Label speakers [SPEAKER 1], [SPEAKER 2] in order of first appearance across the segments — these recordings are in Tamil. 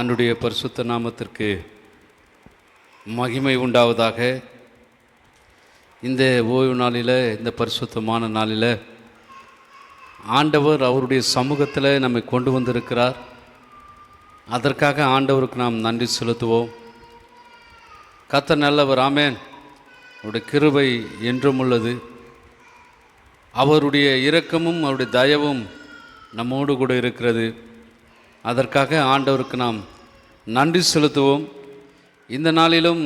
[SPEAKER 1] ஆண்டுடைய பரிசுத்த நாமத்திற்கு மகிமை உண்டாவதாக. இந்த ஓய்வு நாளில், இந்த பரிசுத்தமான நாளில் ஆண்டவர் அவருடைய சமூகத்தில் நம்மை கொண்டு வந்திருக்கிறார். அதற்காக ஆண்டவருக்கு நாம் நன்றி செலுத்துவோம். கர்த்தர் நல்லவர். ஆமென். அவருடைய கிருபை என்றும் உள்ளது. அவருடைய இரக்கமும் அவருடைய தயவும் நம்மோடு கூட இருக்கிறது. அதற்காக ஆண்டவருக்கு நாம் நன்றி செலுத்துவோம். இந்த நாளிலும்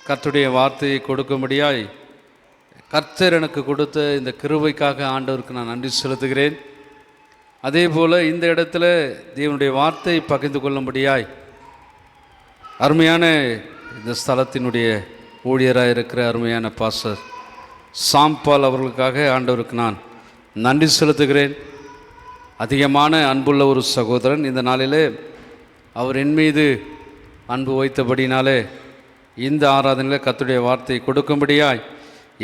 [SPEAKER 1] கர்த்தருடைய வார்த்தையை கொடுக்கும்படியாய் கர்த்தர் எனக்கு கொடுத்த இந்த கிருபைக்காக ஆண்டவருக்கு நான் நன்றி செலுத்துகிறேன். அதே போல் இந்த இடத்துல தேவனுடைய வார்த்தையை பகிர்ந்து கொள்ளும்படியாய் அருமையான இந்த ஸ்தலத்தினுடைய ஊழியராக இருக்கிற அருமையான பாஸ்டர் சாம்பால் அவர்களுக்காக ஆண்டவருக்கு நான் நன்றி செலுத்துகிறேன். அதிகமான அன்புள்ள ஒரு சகோதரன். இந்த நாளிலே அவர் என் மீது அன்பு வைத்தபடினாலே இந்த ஆராதனையில் கர்த்தருடைய வார்த்தையை கொடுக்கும்படியாய்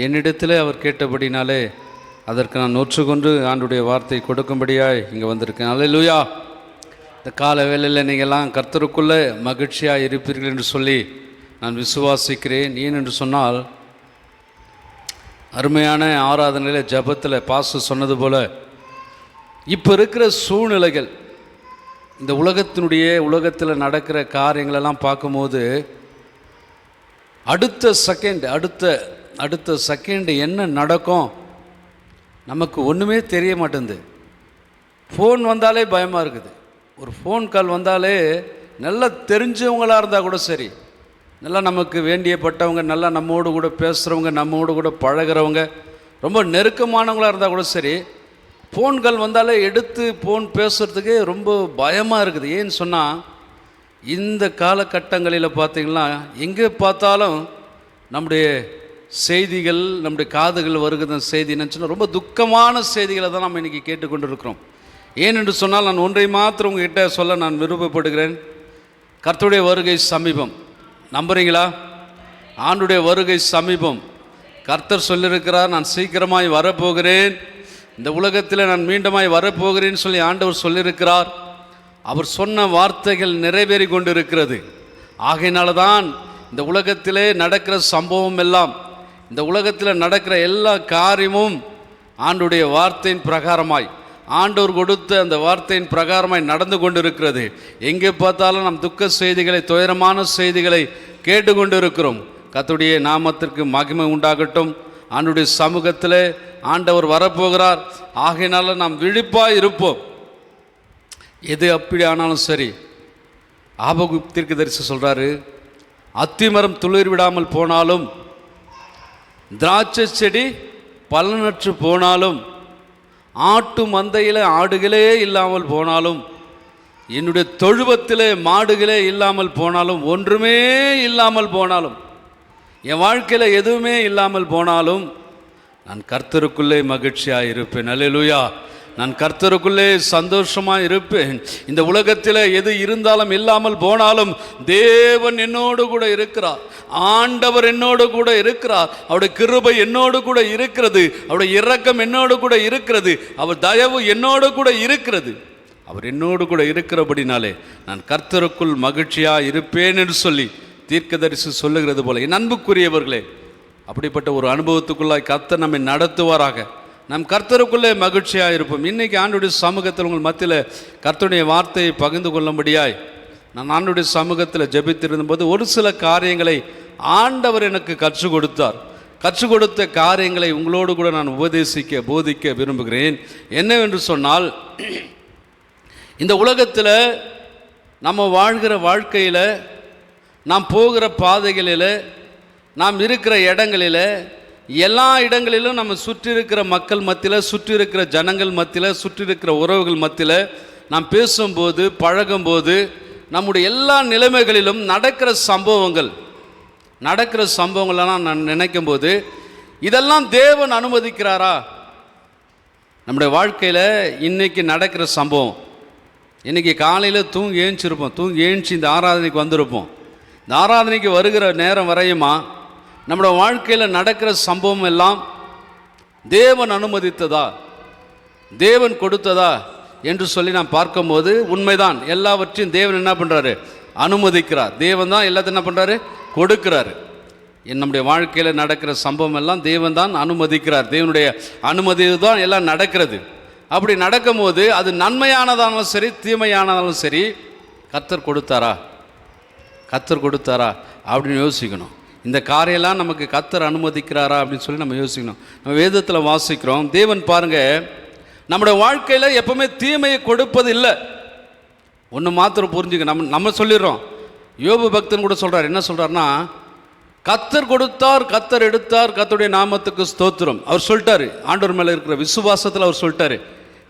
[SPEAKER 1] என்னிடத்தில் அவர் கேட்டபடினாலே அதற்கு நான் நொற்றுக்கொண்டு ஆண்டுடைய வார்த்தையை கொடுக்கும்படியாய் இங்கே வந்திருக்கேன். அல்லேலூயா. இந்த கால வேளையில் நீங்கள்லாம் கர்த்தருக்குள்ளே மகிழ்ச்சியாக இருப்பீர்கள் என்று சொல்லி நான் விசுவாசிக்கிறேன். ஏன் என்று சொன்னால், அருமையான ஆராதனையில் ஜபத்தில் பாஸ்டர் சொன்னது போல் இப்போ இருக்கிற சூழ்நிலைகள், இந்த உலகத்தில் நடக்கிற காரியங்களெல்லாம் பார்க்கும்போது அடுத்த செகண்ட் என்ன நடக்கும் நமக்கு ஒன்றுமே தெரிய மாட்டேங்குது. ஃபோன் வந்தாலே பயமாக இருக்குது. ஒரு ஃபோன் கால் வந்தாலே நல்லா தெரிஞ்சவங்களாக இருந்தால் கூட சரி, நல்லா நமக்கு வேண்டியப்பட்டவங்க, நல்லா நம்மோடு கூட பேசுகிறவங்க, நம்மோடு கூட பழகிறவங்க, ரொம்ப நெருக்கமானவங்களாக இருந்தால் கூட சரி, ஃபோன்கள் வந்தாலே எடுத்து ஃபோன் பேசுகிறதுக்கே ரொம்ப பயமாக இருக்குது. ஏன்னு சொன்னால், இந்த காலகட்டங்களில் பார்த்திங்கன்னா எங்கே பார்த்தாலும் நம்முடைய செய்திகள், நம்முடைய காதுகள் வருகிற செய்தி நினச்சுன்னா ரொம்ப துக்கமான செய்திகளை தான் நம்ம இன்றைக்கி கேட்டுக்கொண்டு இருக்கிறோம். ஏனென்று சொன்னால், நான் ஒன்றை மாத்திரம் உங்ககிட்ட சொல்ல நான் விருப்பப்படுகிறேன். கர்த்தருடைய வருகை சமீபம். நம்புறீங்களா? ஆண்டுடைய வருகை சமீபம். கர்த்தர் சொல்லியிருக்கிறார், நான் சீக்கிரமாய் வரப்போகிறேன், இந்த உலகத்தில் நான் மீண்டுமாய் வரப்போகிறேன்னு சொல்லி ஆண்டவர் சொல்லியிருக்கிறார். அவர் சொன்ன வார்த்தைகள் நிறைவேறி கொண்டு இருக்கிறது. ஆகையினால தான் இந்த உலகத்திலே நடக்கிற சம்பவம் எல்லாம், இந்த உலகத்தில் நடக்கிற எல்லா காரியமும் ஆண்டுடைய வார்த்தையின் பிரகாரமாய், ஆண்டவர் கொடுத்த அந்த வார்த்தையின் பிரகாரமாய் நடந்து கொண்டு இருக்கிறது. எங்கே பார்த்தாலும் நம் துக்க செய்திகளை, துயரமான செய்திகளை கேட்டுக்கொண்டு இருக்கிறோம். கர்த்தருடைய நாமத்திற்கு மகிமை உண்டாகட்டும். ஆண்டுடைய சமூகத்தில் ஆண்டவர் வரப்போகிறார். ஆகையினால நாம் விழிப்பாக இருப்போம். எது அப்படி ஆனாலும் சரி. ஆபகுப் தீர்க்கதரிசி சொல்கிறாரு, அத்திமரம் துளிர் விடாமல் போனாலும், திராட்சை செடி பலனற்று போனாலும், ஆட்டு மந்தையில் ஆடுகளே இல்லாமல் போனாலும், என்னுடைய தொழுவத்திலே மாடுகளே இல்லாமல் போனாலும், ஒன்றுமே இல்லாமல் போனாலும், என் வாழ்க்கையில் எதுவுமே இல்லாமல் போனாலும், நான் கர்த்தருக்குள்ளே மகிழ்ச்சியாக இருப்பேன். அல்லேலூயா. நான் கர்த்தருக்குள்ளே சந்தோஷமாக இருப்பேன். இந்த உலகத்தில் எது இருந்தாலும் இல்லாமல் போனாலும் தேவன் என்னோடு கூட இருக்கிறார். ஆண்டவர் என்னோடு கூட இருக்கிறார். அவருடைய கிருபை என்னோடு கூட இருக்கிறது. அவருடைய இரக்கம் என்னோடு கூட இருக்கிறது. அவர் தயவு என்னோடு கூட இருக்கிறது. அவர் என்னோடு கூட இருக்கிறபடினாலே நான் கர்த்தருக்குள் மகிழ்ச்சியாக இருப்பேன் என்று சொல்லி தீர்க்கதரிசி சொல்லுகிறது போல, என் அன்புக்குரியவர்களே, அப்படிப்பட்ட ஒரு அனுபவத்துக்குள்ளாய் கர்த்தர் நம்மை நடத்துவாராக. நம் கர்த்தருக்குள்ளே மகிழ்ச்சியாக இருப்போம். இன்றைக்கி ஆண்டுடைய சமூகத்தில் உங்கள் மத்தியில் கர்த்தருடைய வார்த்தையை பகிர்ந்து கொள்ளும்படியாய் நான் ஆண்டுடைய சமூகத்தில் ஜெபித்திருந்தபோது ஒரு சில காரியங்களை ஆண்டவர் எனக்கு கற்றுக் கொடுத்தார். கற்றுக் கொடுத்த காரியங்களை உங்களோடு கூட நான் போதிக்க விரும்புகிறேன். என்னவென்று சொன்னால், இந்த உலகத்தில் நம்ம வாழ்கிற வாழ்க்கையில், நாம் போகிற பாதைகளில், நாம் இருக்கிற இடங்களில், எல்லா இடங்களிலும் நம்ம சுற்றி இருக்கிற மக்கள் மத்தியில், சுற்றி இருக்கிற ஜனங்கள் மத்தியில், சுற்றி இருக்கிற உறவுகள் மத்தியில் நாம் பேசும்போது, பழகும்போது, நம்முடைய எல்லா நிலைமைகளிலும் நடக்கிற சம்பவங்கள்லாம் நான் நினைக்கும் போது, இதெல்லாம் தேவன் அனுமதிக்கிறாரா? நம்முடைய வாழ்க்கையில் இன்றைக்கி நடக்கிற சம்பவம், இன்றைக்கி காலையில் தூங்கி ஏஞ்சி இந்த ஆராதனைக்கு வந்திருப்போம். இந்த ஆராதனைக்கு வருகிற நேரம் வரையுமா நம்மளோட வாழ்க்கையில் நடக்கிற சம்பவம் எல்லாம் தேவன் அனுமதித்ததா, தேவன் கொடுத்ததா, என்று சொல்லி நாம் பார்க்கும்போது உண்மைதான். எல்லாவற்றையும் தேவன் என்ன பண்ணுறாரு? அனுமதிக்கிறார். தேவன் தான் எல்லாத்தையும் என்ன பண்ணுறாரு? கொடுக்கிறாரு. நம்முடைய வாழ்க்கையில் நடக்கிற சம்பவம் எல்லாம் தேவன் தான் அனுமதிக்கிறார். தேவனுடைய அனுமதி தான் எல்லாம் நடக்கிறது. அப்படி நடக்கும்போது அது நன்மையானதாலும் சரி தீமையானதாலும் சரி கர்த்தர் கொடுத்தாரா, கர்த்தர் கொடுத்தாரா அப்படின்னு யோசிக்கணும். இந்த காரியெல்லாம் நமக்கு கர்த்தர் அனுமதிக்கிறாரா அப்படின்னு சொல்லி நம்ம யோசிக்கணும். நம்ம வேதத்தில் வாசிக்கிறோம், தேவன் பாருங்கள் நம்முடைய வாழ்க்கையில் எப்பவுமே தீமையை கொடுப்பது இல்லை. ஒன்று மாத்திரம் புரிஞ்சுக்க, நம்ம சொல்லிடுறோம். யோபு பக்தன் கூட சொல்கிறார், என்ன சொல்கிறாருன்னா, கர்த்தர் கொடுத்தார், கர்த்தர் எடுத்தார், கர்த்தருடைய நாமத்துக்கு ஸ்தோத்திரம். அவர் சொல்லிட்டாரு, ஆண்டவர் மேலே இருக்கிற விசுவாசத்தில் அவர் சொல்லிட்டாரு,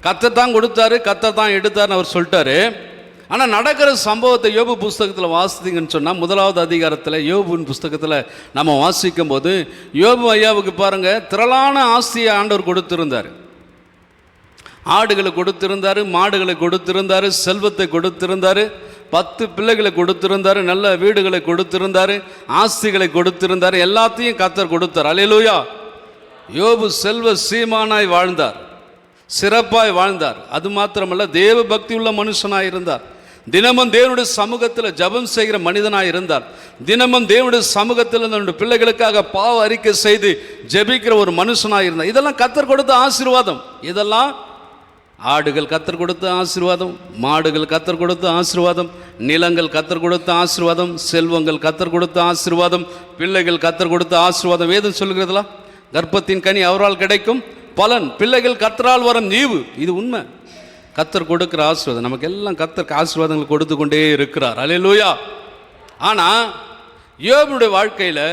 [SPEAKER 1] கர்த்தர் தான் கொடுத்தாரு, கர்த்தர் தான் எடுத்தார்னு அவர் சொல்லிட்டாரு. ஆனால் நடக்கிற சம்பவத்தை யோபு புஸ்தகத்தில் வாசித்தீங்கன்னு சொன்னால், 1வது அதிகாரத்தில் யோபுவின் புஸ்தகத்தில் நம்ம வாசிக்கும் போது யோபு ஐயாவுக்கு பாருங்கள் திரளான ஆஸ்தியை ஆண்டவர் கொடுத்திருந்தார். ஆடுகளை கொடுத்திருந்தார், மாடுகளை கொடுத்திருந்தார், செல்வத்தை கொடுத்திருந்தார், 10 பிள்ளைகளை கொடுத்திருந்தார், நல்ல வீடுகளை கொடுத்திருந்தார், ஆஸ்திகளை கொடுத்திருந்தார், எல்லாத்தையும் கர்த்தர் கொடுத்தார். அல்லேலூயா. யோபு செல்வ சீமானாய் வாழ்ந்தார், சிறப்பாய் வாழ்ந்தார். அது மாத்திரமல்ல, தேவ பக்தி உள்ள மனுஷனாய் இருந்தார். தினமும் தேவனுடைய சமூகத்தில் ஜபம் செய்கிற மனிதனாய் இருந்தார். தினமும் தேவனுடைய சமூகத்தில் தன்னுடைய பிள்ளைகளுக்காக பாவ அறிக்கை செய்து ஜெபிக்கிற ஒரு மனுஷனாய் இருந்தார். இதெல்லாம் கர்த்தர் கொடுத்த ஆசீர்வாதம். இதெல்லாம் ஆடுகள் கர்த்தர் கொடுத்த ஆசீர்வாதம், மாடுகள் கர்த்தர் கொடுத்த ஆசீர்வாதம், நிலங்கள் கர்த்தர் கொடுத்த ஆசீர்வாதம், செல்வங்கள் கர்த்தர் கொடுத்த ஆசீர்வாதம், பிள்ளைகள் கர்த்தர் கொடுத்த ஆசீர்வாதம். வேதம் சொல்லுகிறதுலாம் கர்ப்பத்தின் கனி அவரால் கிடைக்கும் பலன், பிள்ளைகள் கர்த்தரால் வரும் ஈவு. இது உண்மை. கர்த்தர் கொடுக்கிற ஆசீர்வாதம் நமக்கு எல்லாம் கர்த்தர் ஆசீர்வாதங்கள் கொடுத்து கொண்டே இருக்கிறார். அல்லேலூயா. ஆனால் யோபுடைய வாழ்க்கையில்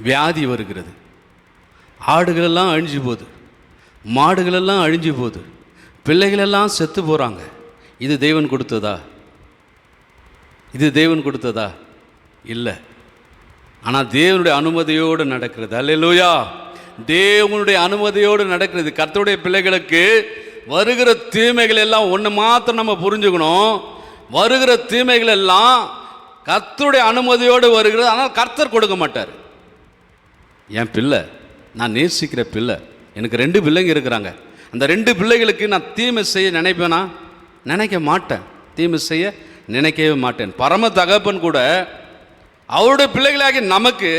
[SPEAKER 1] வியாதி வருகிறது. ஆடுகளெல்லாம் அழிஞ்சு போகுது, மாடுகளெல்லாம் அழிஞ்சு போகுது, பிள்ளைகளெல்லாம் செத்து போகிறாங்க. இது தேவன் கொடுத்ததா? இது தேவன் கொடுத்ததா? இல்லை. ஆனால் தேவனுடைய அனுமதியோடு நடக்கிறது. அல்லேலூயா. தேவனுடைய அனுமதியோடு நடக்கிறது. கர்த்தருடைய பிள்ளைகளுக்கு வருகிற தீமைகள் எல்லாம் ஒன்று மாத்திரம் நம்ம புரிஞ்சுக்கணும், வருகிற தீமைகள் எல்லாம் கர்த்தருடைய அனுமதியோடு வருகிறது. ஆனால் கர்த்தர் கொடுக்க மாட்டார். என் பிள்ளை, நான் நேசிக்கிற பிள்ளை, எனக்கு 2 பிள்ளைங்க இருக்கிறாங்க, அந்த 2 பிள்ளைகளுக்கு நான் தீமை செய்ய நினைப்பேனா? நினைக்க மாட்டேன். தீமை செய்ய நினைக்கவே மாட்டேன். பரம தகப்பன் கூட அவருடைய பிள்ளைகளாகி நமக்கு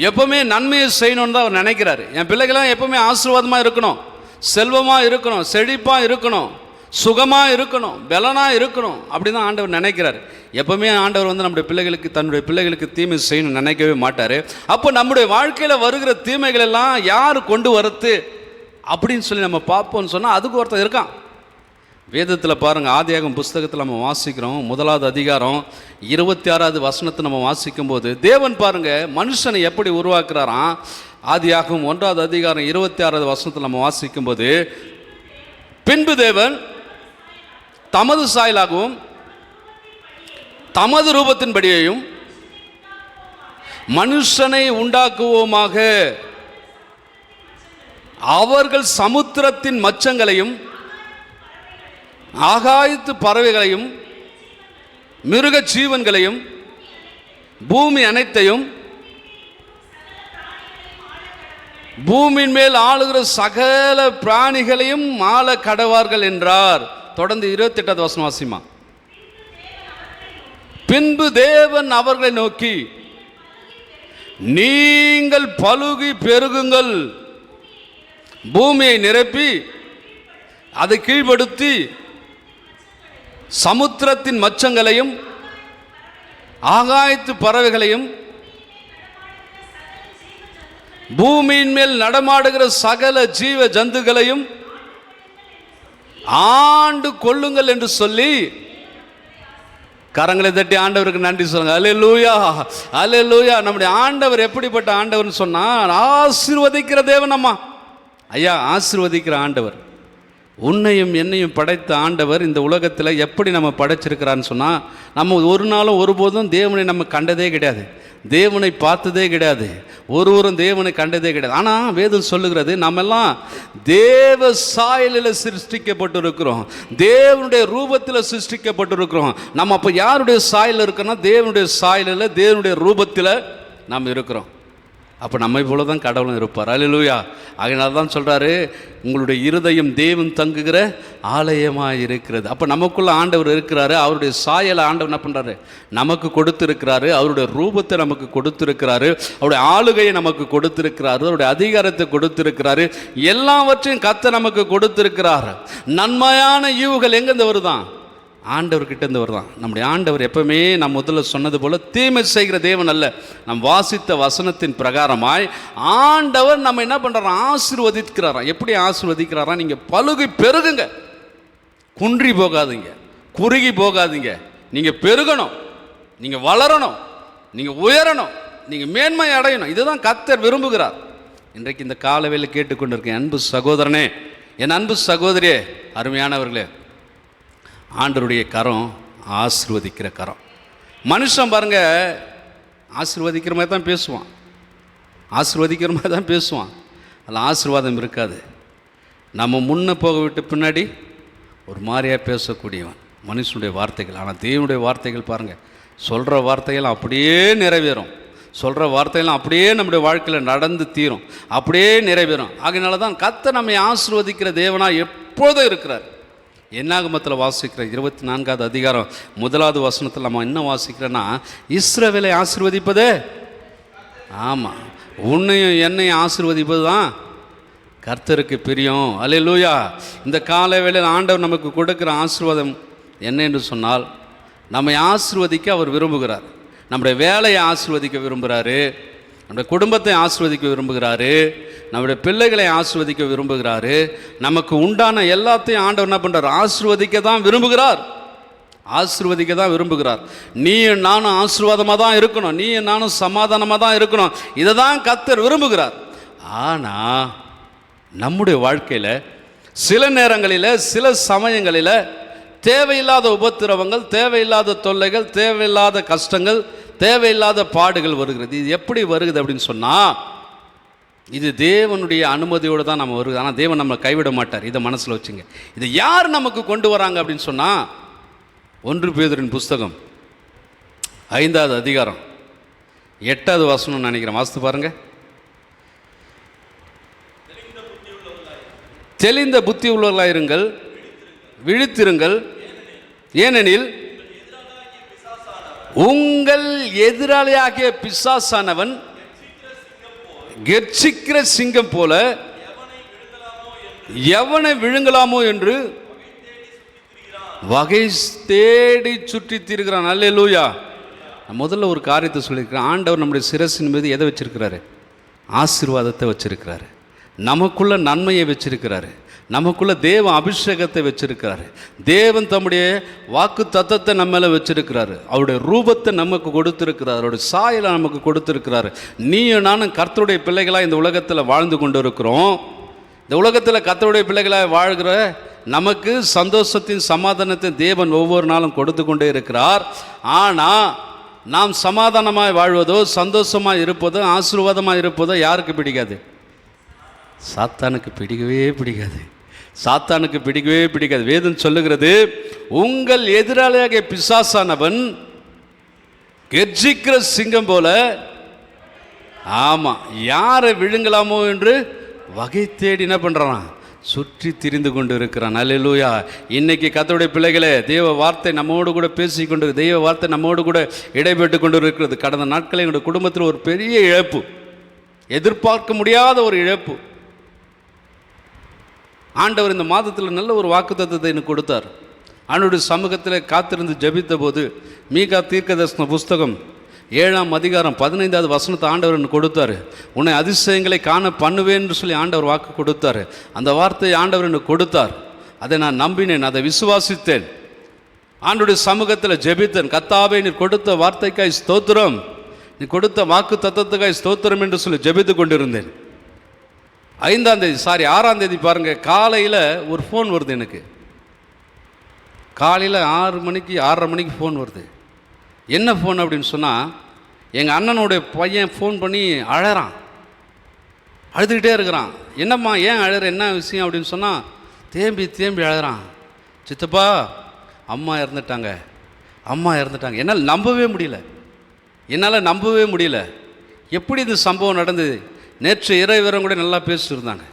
[SPEAKER 1] எப்பவுமே நன்மையை செய்யணும்னு தான் அவர் நினைக்கிறாரு. என் பிள்ளைகளாம் எப்பவுமே ஆசீர்வாதமாக இருக்கணும், செல்வமாக இருக்கணும், செழிப்பாக இருக்கணும், சுகமாக இருக்கணும், பலனாக இருக்கணும், அப்படி தான் ஆண்டவர் நினைக்கிறார். எப்பவுமே ஆண்டவர் நம்முடைய பிள்ளைகளுக்கு, தன்னுடைய பிள்ளைகளுக்கு தீமை செய்யணும்னு நினைக்கவே மாட்டார். அப்போ நம்முடைய வாழ்க்கையில் வருகிற தீமைகள் எல்லாம் யார் கொண்டு வரது அப்படின்னு சொல்லி நம்ம பார்ப்போம்னு சொன்னால் அதுக்கு ஒருத்தர் இருக்கான். வேதத்தில் பாருங்கள், ஆதியாகமம் புஸ்தகத்தில் நம்ம வாசிக்கிறோம், 1வது அதிகாரம் 26வது வசனத்தை நம்ம வாசிக்கும் போது தேவன் பாருங்கள் மனுஷனை எப்படி உருவாக்குறாராம். ஆதியாகமம் 1வது அதிகாரம் 26வது வசனத்தில் நம்ம வாசிக்கும் போது, பின்பு தேவன் தமது சாயலாகவும் தமது ரூபத்தின்படியையும் மனுஷனை உண்டாக்குவோமாக, அவர்கள் சமுத்திரத்தின் மச்சங்களையும் ஆகாயத்து பறவைகளையும் மிருக ஜீவன்களையும் பூமி அனைத்தையும் பூமியின் மேல் ஆளுகிற சகல பிராணிகளையும் ஆள கடவார்கள் என்றார். தொடர்ந்து 28வது வசனம் வாசிமா. பின்பு தேவன் அவர்களை நோக்கி, நீங்கள் பலுகி பெருகுங்கள், பூமியை நிரப்பி அதை கீழ்ப்படுத்தி சமுத்திரத்தின் மச்சங்களையும் ஆகாயத்து பறவைகளையும் பூமியின் மேல் நடமாடுகிற சகல ஜீவ ஜந்துகளையும் ஆண்டு கொள்ளுங்கள் என்று சொல்லி, கரங்களை தட்டி ஆண்டவருக்கு நன்றி சொல்லுங்க. அல்லேலூயா, அல்லேலூயா. நம்முடைய ஆண்டவர் எப்படிப்பட்ட ஆண்டவர்னு சொன்னால் ஆசீர்வதிக்கிற தேவன். அம்மா ஐயா, ஆசீர்வதிக்கிற ஆண்டவர். உன்னையும் என்னையும் படைத்த ஆண்டவர் இந்த உலகத்தில் எப்படி நம்ம படைச்சிருக்கிறான்னு சொன்னால், நம்ம ஒரு நாளும் ஒருபோதும் தேவனை நம்ம கண்டதே கிடையாது, தேவனை பார்த்ததே கிடையாது, ஒருவரும் தேவனை கண்டதே கிடையாது. ஆனால் வேதம் சொல்லுகிறது, நம்மெல்லாம் தேவ சாயலில் சிருஷ்டிக்கப்பட்டிருக்கிறோம், தேவனுடைய ரூபத்தில் சிருஷ்டிக்கப்பட்டிருக்கிறோம். நம்ம அப்போ யாருடைய சாயலில் இருக்கோன்னா தேவனுடைய சாயலில், தேவனுடைய ரூபத்தில் நாம் இருக்கிறோம். அப்போ நம்மை போல தான் கடவுளும் இருப்பார். அல்லேலூயா. அதனால தான் சொல்கிறாரு, உங்களுடைய இருதயம் தேவன் தங்குகிற ஆலயமாக இருக்கிறது. அப்போ நமக்குள்ள ஆண்டவர் இருக்கிறாரு. அவருடைய சாயலை ஆண்டவர் என்ன பண்ணுறாரு, நமக்கு கொடுத்துருக்கிறாரு. அவருடைய ரூபத்தை நமக்கு கொடுத்துருக்கிறாரு. அவருடைய ஆளுகையை நமக்கு கொடுத்துருக்கிறாரு. அவருடைய அதிகாரத்தை கொடுத்துருக்கிறாரு. எல்லாவற்றையும் கர்த்தர் நமக்கு கொடுத்துருக்கிறார். நன்மையான ஈவுகள் எங்கேருந்து வருதான்? ஆண்டவர்கிட்ட இருந்து வருதான். நம்முடைய ஆண்டவர் எப்பவுமே நான் முதல்ல சொன்னது போல தீமை செய்கிற தேவன் அல்ல. நம் வாசித்த வசனத்தின் பிரகாரமாய் ஆண்டவர் நம்ம என்ன பண்ணுறாராம், ஆசீர்வதிக்கிறாராம். எப்படி ஆசீர்வதிக்கிறாராம்? நீங்கள் பலுகி பெருகுங்க, குன்றி போகாதீங்க, குறுகி போகாதீங்க. நீங்கள் பெருகணும், நீங்கள் வளரணும், நீங்கள் உயரணும், நீங்கள் மேன்மை அடையணும். இதுதான் கர்த்தர் விரும்புகிறார். இன்றைக்கு இந்த காலவேளை கேட்டுக்கொண்டிருக்கேன் அன்பு சகோதரனே, என் அன்பு சகோதரியே, அருமையானவர்களே, ஆண்டவருடைய கரம் ஆசீர்வதிக்கிற கரம். மனுஷன் பாருங்க, ஆசீர்வதிக்கிற மாதிரி தான் பேசுவான், ஆசீர்வதிக்கிற மாதிரி தான் பேசுவான். அதில் ஆசீர்வாதம் இருக்காது. நம்ம முன்னே போக விட்டு பின்னாடி ஒரு மாதிரியாக பேசக்கூடியவன் மனுஷனுடைய வார்த்தைகள். ஆனால் தேவனுடைய வார்த்தைகள் பாருங்கள், சொல்கிற வார்த்தைகள் அப்படியே நிறைவேறும். சொல்கிற வார்த்தையெல்லாம் அப்படியே நம்முடைய வாழ்க்கையில் நடந்து தீரும், அப்படியே நிறைவேறும். ஆகையினால தான் கர்த்தர் நம்மை ஆசீர்வதிக்கிற தேவனாக எப்பொழுதும் இருக்கிறார். என்னாகமத்தில் வாசிக்கிற 24வது அதிகாரம் 1வது வசனத்தில் நம்ம என்ன வாசிக்கிறோன்னா, இஸ்ரவேலை ஆசீர்வதிப்பதே, ஆமாம், உன்னையும் என்னையும் ஆசீர்வதிப்பது தான் கர்த்தருக்கு பிரியம். அல்லேலூயா. இந்த காலை வேளையில் ஆண்டவர் நமக்கு கொடுக்குற ஆசீர்வாதம் என்ன என்று சொன்னால், நம்மை ஆசீர்வதிக்க அவர் விரும்புகிறார். நம்முடைய வேலையை ஆசீர்வதிக்க விரும்புகிறாரு, நம்முடைய குடும்பத்தை ஆசீர்வதிக்க விரும்புகிறாரு, நம்முடைய பிள்ளைகளை ஆசீர்வதிக்க விரும்புகிறாரு. நமக்கு உண்டான எல்லாத்தையும் ஆண்டவர் என்ன பண்ணுறார், ஆசீர்வதிக்க தான் விரும்புகிறார், ஆசீர்வதிக்க தான் விரும்புகிறார். நீயும் நானும் ஆசீர்வாதமாக தான் இருக்கணும், நீயும் நானும் சமாதானமாக தான் இருக்கணும். இதை தான் கர்த்தர் விரும்புகிறார். ஆனால் நம்முடைய வாழ்க்கையில் சில நேரங்களில், சில சமயங்களில் தேவையில்லாத உபத்திரவங்கள், தேவையில்லாத தொல்லைகள், தேவையில்லாத கஷ்டங்கள், தேவையில்லாத பாடுகள் வருகிறது. இது எப்படி வருகிறது அப்படின்னு சொன்னால், இது தேவனுடைய அனுமதியோடு தான் நம்ம வருது. ஆனால் தேவன் நம்மளை கைவிட மாட்டார். இதை மனசில் வச்சுங்க. இதை யார் நமக்கு கொண்டு வராங்க அப்படின்னு சொன்னால், 1 பேதுருவின் புஸ்தகம் 5வது அதிகாரம் 8வது வசனம் நினைக்கிறேன், வாசித்து பாருங்க. தெளிந்த புத்தி உள்ளவர்களாயிருங்கள், விழித்திருங்கள், ஏனெனில் உங்கள் எதிராளியாகிய பிசாசானவன் கெர்ச்சிக்கிற சிங்கம் போல எவனை விழுங்கலாமோ என்று வகை தேடி சுற்றி திரிகிறான். அல்லேலூயா. முதல்ல ஒரு காரியத்தை சொல்லியிருக்கிறேன். ஆண்டவர் நம்முடைய சிரசின் மீது எதை வச்சிருக்கிறாரு? ஆசீர்வாதத்தை வச்சிருக்கிறாரு. நமக்குள்ள நன்மையை வச்சிருக்கிறாரு. நமக்குள்ள தேவ அபிஷேகத்தை வச்சிருக்கிறாரு. தேவன் தம்முடைய வாக்கு தத்தத்தை நம்ம மேலே வச்சிருக்கிறாரு. அவருடைய ரூபத்தை நமக்கு கொடுத்துருக்கிறார். அவருடைய சாயலை நமக்கு கொடுத்துருக்கிறாரு. நீயும் நானும் கர்த்தருடைய பிள்ளைகளாக இந்த உலகத்தில் வாழ்ந்து கொண்டு இருக்கிறோம். இந்த உலகத்தில் கர்த்தருடைய பிள்ளைகளாக வாழ்கிற நமக்கு சந்தோஷத்தின் சமாதானத்தை தேவன் ஒவ்வொரு நாளும் கொடுத்து கொண்டே இருக்கிறார். ஆனால் நாம் சமாதானமாக வாழ்வதோ, சந்தோஷமாக இருப்பதோ, ஆசீர்வாதமாக இருப்பதோ யாருக்கு பிடிக்காது? சாத்தானுக்கு பிடிக்கவே பிடிக்காது. சாத்தானுக்கு பிடிக்கவே பிடிக்காது. வேதம் சொல்லுகிறது, உங்கள் எதிராளியாக பிசாசானவன் கெர்ச்சிக்கிற சிங்கம் போல, ஆமாம், யாரை விழுங்கலாமோ என்று வகை தேடி என்ன பண்ணுறான், சுற்றி திரிந்து கொண்டு இருக்கிறான். அல்லேலூயா. இன்னைக்கு கர்த்தருடைய பிள்ளைகளே, தெய்வ வார்த்தை நம்மோடு கூட பேசிக்கொண்டு, தெய்வ வார்த்தை நம்மோடு கூட இடைபெற்று கொண்டு இருக்கிறது. கடந்த நாட்களில் எங்களுடைய குடும்பத்தில் ஒரு பெரிய இழப்பு, எதிர்பார்க்க முடியாத ஒரு இழப்பு. ஆண்டவர் இந்த மாதத்தில் நல்ல ஒரு வாக்குத்தத்தத்தை எனக்கு கொடுத்தார். அவனுடைய சமூகத்தில் காத்திருந்து ஜெபித்த போது மீகா தீர்க்கதரிசன புஸ்தகம் 7ஆம் அதிகாரம் 15வது வசனத்தை ஆண்டவர் எனக்கு கொடுத்தாரு. உன்னை அதிசயங்களை காண பண்ணுவேன் என்று சொல்லி ஆண்டவர் வாக்கு கொடுத்தாரு. அந்த வார்த்தையை ஆண்டவர் எனக்கு கொடுத்தார். அதை நான் நம்பினேன், அதை விசுவாசித்தேன். ஆண்டவருடைய சமூகத்தில் ஜெபித்தேன். கர்த்தாவே, நீ கொடுத்த வார்த்தைக்காய் ஸ்தோத்திரம், நீ கொடுத்த வாக்கு தத்தத்துக்காய் ஸ்தோத்திரம் என்று சொல்லி ஜெபித்து கொண்டிருந்தேன். 6ஆம் தேதி பாருங்கள், காலையில் ஒரு ஃபோன் வருது எனக்கு. காலையில் 6:30 மணிக்கு ஃபோன் வருது. என்ன ஃபோன் அப்படின்னு சொன்னால், எங்கள் அண்ணனுடைய பையன் ஃபோன் பண்ணி அழறான், அழுதுகிட்டே இருக்கிறான். என்னம்மா ஏன் அழற, என்ன விஷயம் அப்படின்னு சொன்னால், தேம்பி தேம்பி அழறான். சித்தப்பா, அம்மா இறந்துட்டாங்க, அம்மா இறந்துட்டாங்க. என்னால் நம்பவே முடியல. எப்படி இந்த சம்பவம் நடந்தது? நேற்று இரவு கூட நல்லா பேசிட்டுருந்தாங்க.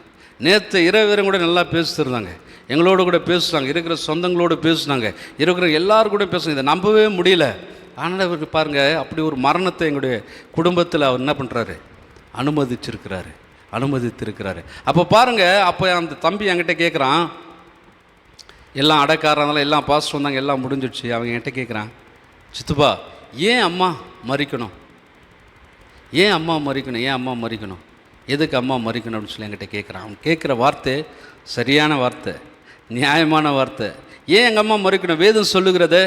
[SPEAKER 1] நேற்று இரவு கூட நல்லா பேசிட்டுருந்தாங்க. எங்களோடு கூட பேசுகிறாங்க, இருக்கிற சொந்தங்களோடு பேசுனாங்க, இருக்கிற எல்லாரும் கூட பேசுனாங்க. இதை நம்பவே முடியல. ஆனால் அவர் பாருங்கள், அப்படி ஒரு மரணத்தை எங்களுடைய குடும்பத்தில் அவர் என்ன பண்ணுறாரு? அனுமதித்திருக்கிறாரு. அப்போ பாருங்கள், அப்போ அந்த தம்பி என்கிட்ட கேட்குறான், எல்லாம் அடக்காரனால எல்லாம் பாஸ்ட் வந்தாங்க, எல்லாம் முடிஞ்சிடுச்சு. அவங்க என்கிட்ட கேட்குறான், சித்துப்பா ஏன் அம்மா மறிக்கணும்? ஏன் அம்மா மறிக்கணும்? எதுக்கு அம்மா மறிக்கணும் அப்படின்னு சொல்லி என்கிட்ட கேட்குறான். அவன் கேட்குற வார்த்தை சரியான வார்த்தை, நியாயமான வார்த்தை. ஏன் எங்கள் அம்மா மறிக்கணும்? வேதம் சொல்லுகிறதே,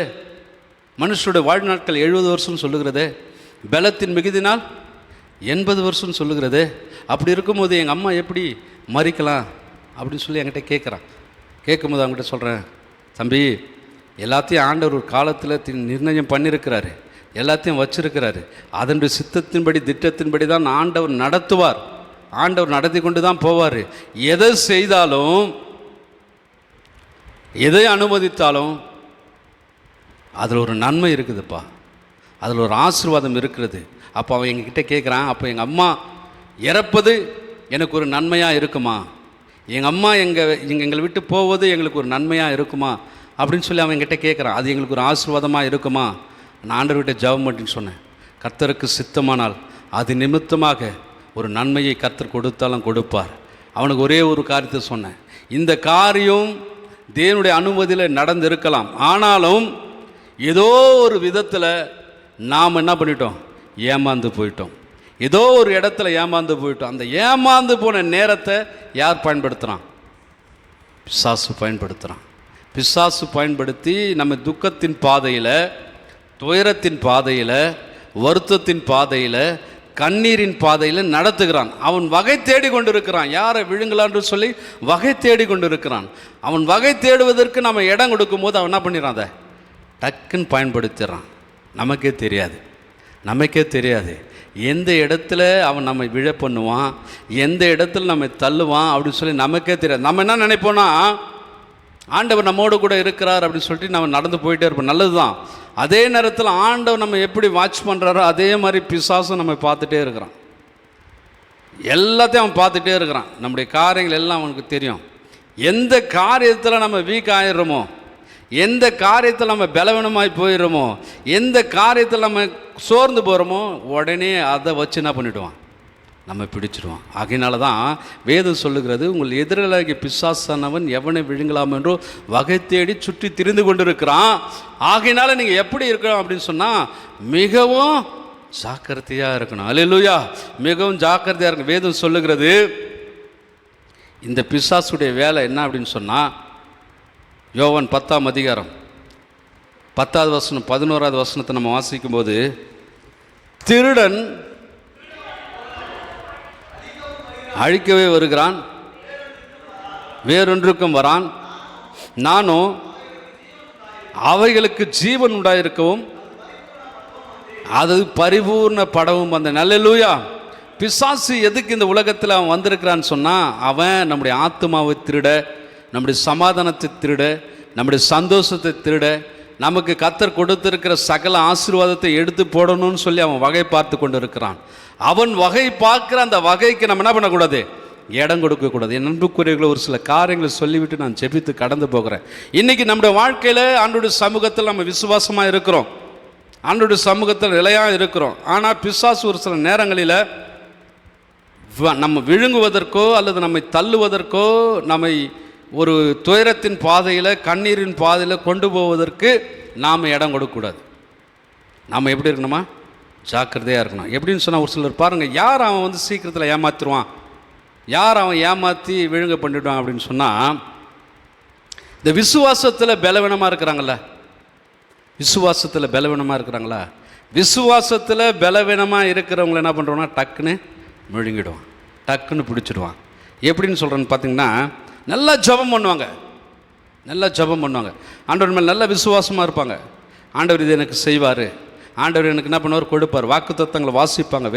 [SPEAKER 1] மனுஷனுடைய வாழ்நாட்கள் 70 வருஷம் சொல்லுகிறதே, பலத்தின் மிகுதினால் 80 வருஷம் சொல்லுகிறதே. அப்படி இருக்கும்போது எங்கள் அம்மா எப்படி மறிக்கலாம் அப்படின்னு சொல்லி என்கிட்ட கேட்குறான். கேட்கும்போது அவங்ககிட்ட சொல்கிறேன், தம்பி, எல்லாத்தையும் ஆண்டவர் ஒரு காலத்தில் நிர்ணயம் பண்ணியிருக்கிறாரு, எல்லாத்தையும் வச்சிருக்கிறாரு. அதனுடைய சித்தத்தின்படி திட்டத்தின்படி தான் ஆண்டவர் நடத்துவார். ஆண்டவர் நடத்தி கொண்டு தான் போவார். எதை செய்தாலும், எதை அனுமதித்தாலும் அதில் ஒரு நன்மை இருக்குதுப்பா, அதில் ஒரு ஆசீர்வாதம் இருக்கிறது. அப்போ அவன் எங்ககிட்ட கேட்குறான், அப்போ எங்கள் அம்மா இறப்பது எனக்கு ஒரு நன்மையாக இருக்குமா? எங்கள் அம்மா எங்களை விட்டு போவது எங்களுக்கு ஒரு நன்மையாக இருக்குமா அப்படின்னு சொல்லி அவன் என்கிட்ட கேட்குறான். அது எங்களுக்கு ஒரு ஆசீர்வாதமாக இருக்குமா? நான் ஆண்டவர்கிட்ட ஜெபம் பண்ணின்னு சொன்னேன், கர்த்தருக்கு சித்தமானால் அது நிமித்தமாக ஒரு நன்மையை கர்த்தர் கொடுத்தாலும் கொடுப்பார். அவனுக்கு ஒரே ஒரு காரியத்தை சொன்னேன், இந்த காரியம் தேவனுடைய அனுமதியில் நடந்திருக்கலாம், ஆனாலும் ஏதோ ஒரு விதத்தில் நாம் என்ன பண்ணிட்டோம்? ஏமாந்து போயிட்டோம். ஏதோ ஒரு இடத்துல ஏமாந்து போயிட்டோம். அந்த ஏமாந்து போன நேரத்தை யார் பயன்படுத்துகிறான்? பிசாசு பயன்படுத்தி நம்ம துக்கத்தின் பாதையில், துயரத்தின் பாதையில், வருத்தத்தின் பாதையில், கண்ணீரின் பாதையில் நடத்துகிறான். அவன் வகை தேடி கொண்டு இருக்கிறான், யாரை விழுங்கலான்னு சொல்லி வகை தேடி கொண்டு இருக்கிறான். அவன் வகை தேடுவதற்கு நம்ம இடம் கொடுக்கும்போது அவன் என்ன பண்ணிடுறான்? அதை டக்குன்னு பயன்படுத்திடுறான். நமக்கே தெரியாது எந்த இடத்துல அவன் நம்மை விழ பண்ணுவான், எந்த இடத்துல நம்மை தள்ளுவான் அப்படின்னு சொல்லி நமக்கே தெரியாது. நம்ம என்ன நினைப்போன்னா, ஆண்டவர் நம்மோடு கூட இருக்கிறார் அப்படின்னு சொல்லிட்டு நம்ம நடந்து போயிட்டே இருப்போம், நல்லது தான். அதே நேரத்தில் ஆண்டவர் நம்ம எப்படி வாட்ச் பண்ணுறாரோ அதே மாதிரி பிசாசும் நம்ம பார்த்துட்டே இருக்கிறான். எல்லாத்தையும் அவன் பார்த்துட்டே இருக்கிறான். நம்முடைய காரியங்கள் எல்லாம் அவனுக்கு தெரியும். எந்த காரியத்தில் நம்ம வீக் ஆயிடுறோமோ, எந்த காரியத்தில் நம்ம பலவீனமாய் போயிடுறோமோ, எந்த காரியத்தில் நம்ம சோர்ந்து போகிறோமோ, உடனே அதை வச்சு என்ன பண்ணிவிடுவான்? நம்ம பிடிச்சிடுவான். ஆகையினால தான் வேதம் சொல்லுகிறது, உங்கள் எதிராகிய பிசாசானவன் எவனை விழுங்கலாம் என்றோ வகை தேடி சுற்றி திரிந்து கொண்டிருக்கிறான். ஆகையினால நீங்கள் எப்படி இருக்கணும் அப்படின்னு சொன்னால், மிகவும் ஜாக்கிரதையாக இருக்கணும். அல்லேலூயா, மிகவும் ஜாக்கிரதையாக இருக்கணும். வேதம் சொல்லுகிறது, இந்த பிசாசுடைய வேலை என்ன அப்படின்னு சொன்னால், யோவான் 10ஆம் அதிகாரம் 10வது வசனம் 11வது வசனத்தை நம்ம வாசிக்கும்போது, திருடன் அழிக்கவே வருகிறான், வேறொன்றுக்கும் வரான், நானும் அவைகளுக்கு ஜீவன் உண்டாயிருக்கவும் அது பரிபூர்ணப்படவும் வந்தேன். அல்லேலூயா. பிசாசு எதுக்கு இந்த உலகத்தில் அவன் வந்திருக்கிறான்னு சொன்னால், அவன் நம்முடைய ஆத்மாவை திருட, நம்முடைய சமாதானத்தை திருட, நம்முடைய சந்தோஷத்தை திருட, நமக்கு கர்த்தர் கொடுத்திருக்கிற சகல ஆசீர்வாதத்தை எடுத்து போடணும்னு சொல்லி அவன் வகை பார்த்து கொண்டு இருக்கிறான். அவன் வகை பார்க்குற அந்த வகைக்கு நம்ம என்ன பண்ணக்கூடாது? இடம் கொடுக்கக்கூடாது. என் அன்புக்குரியவர்களை, ஒரு சில காரியங்களை சொல்லிவிட்டு நான் ஜெபித்து கடந்து போகிறேன். இன்றைக்கி நம்முடைய வாழ்க்கையில் ஆண்டவருடைய சமூகத்தில் நம்ம விசுவாசமாக இருக்கிறோம், ஆண்டவருடைய சமூகத்தில் நிலையாக இருக்கிறோம். ஆனால் பிசாசு ஒரு சில நேரங்களில் நம்ம விழுங்குவதற்கோ அல்லது நம்மை தள்ளுவதற்கோ, நம்மை ஒரு துயரத்தின் பாதையில், கண்ணீரின் பாதையில் கொண்டு போவதற்கு நாம் இடம் கொடுக்கக்கூடாது. நாம் எப்படி இருக்கணுமா? ஜாக்கிரதையாக இருக்கணும். எப்படின்னு சொன்னால், ஒரு சிலர் பாருங்கள், யார் அவன் சீக்கிரத்தில் ஏமாற்றிடுவான், யார் அவன் ஏமாற்றி விழுங்க பண்ணிவிடுவான் அப்படின்னு சொன்னால், இந்த விசுவாசத்தில் பலவீனமாக இருக்கிறாங்களா, விசுவாசத்தில் பலவீனமாக இருக்கிறவங்கள என்ன பண்ணுறோன்னா, டக்குன்னு விழுங்கிடுவான், டக்குன்னு பிடிச்சிடுவான். எப்படின்னு சொல்கிறேன்னு பார்த்தீங்கன்னா, நல்லா ஜெபம் பண்ணுவாங்க, ஆண்டவர் மேலே நல்ல விசுவாசமாக இருப்பாங்க. ஆண்டவர் இது எனக்கு செய்வார், ஆண்டவர் எனக்கு என்ன பண்ணுவார்? கொடுப்பார். வாக்கு தத்தங்களை வாசிப்பாங்க,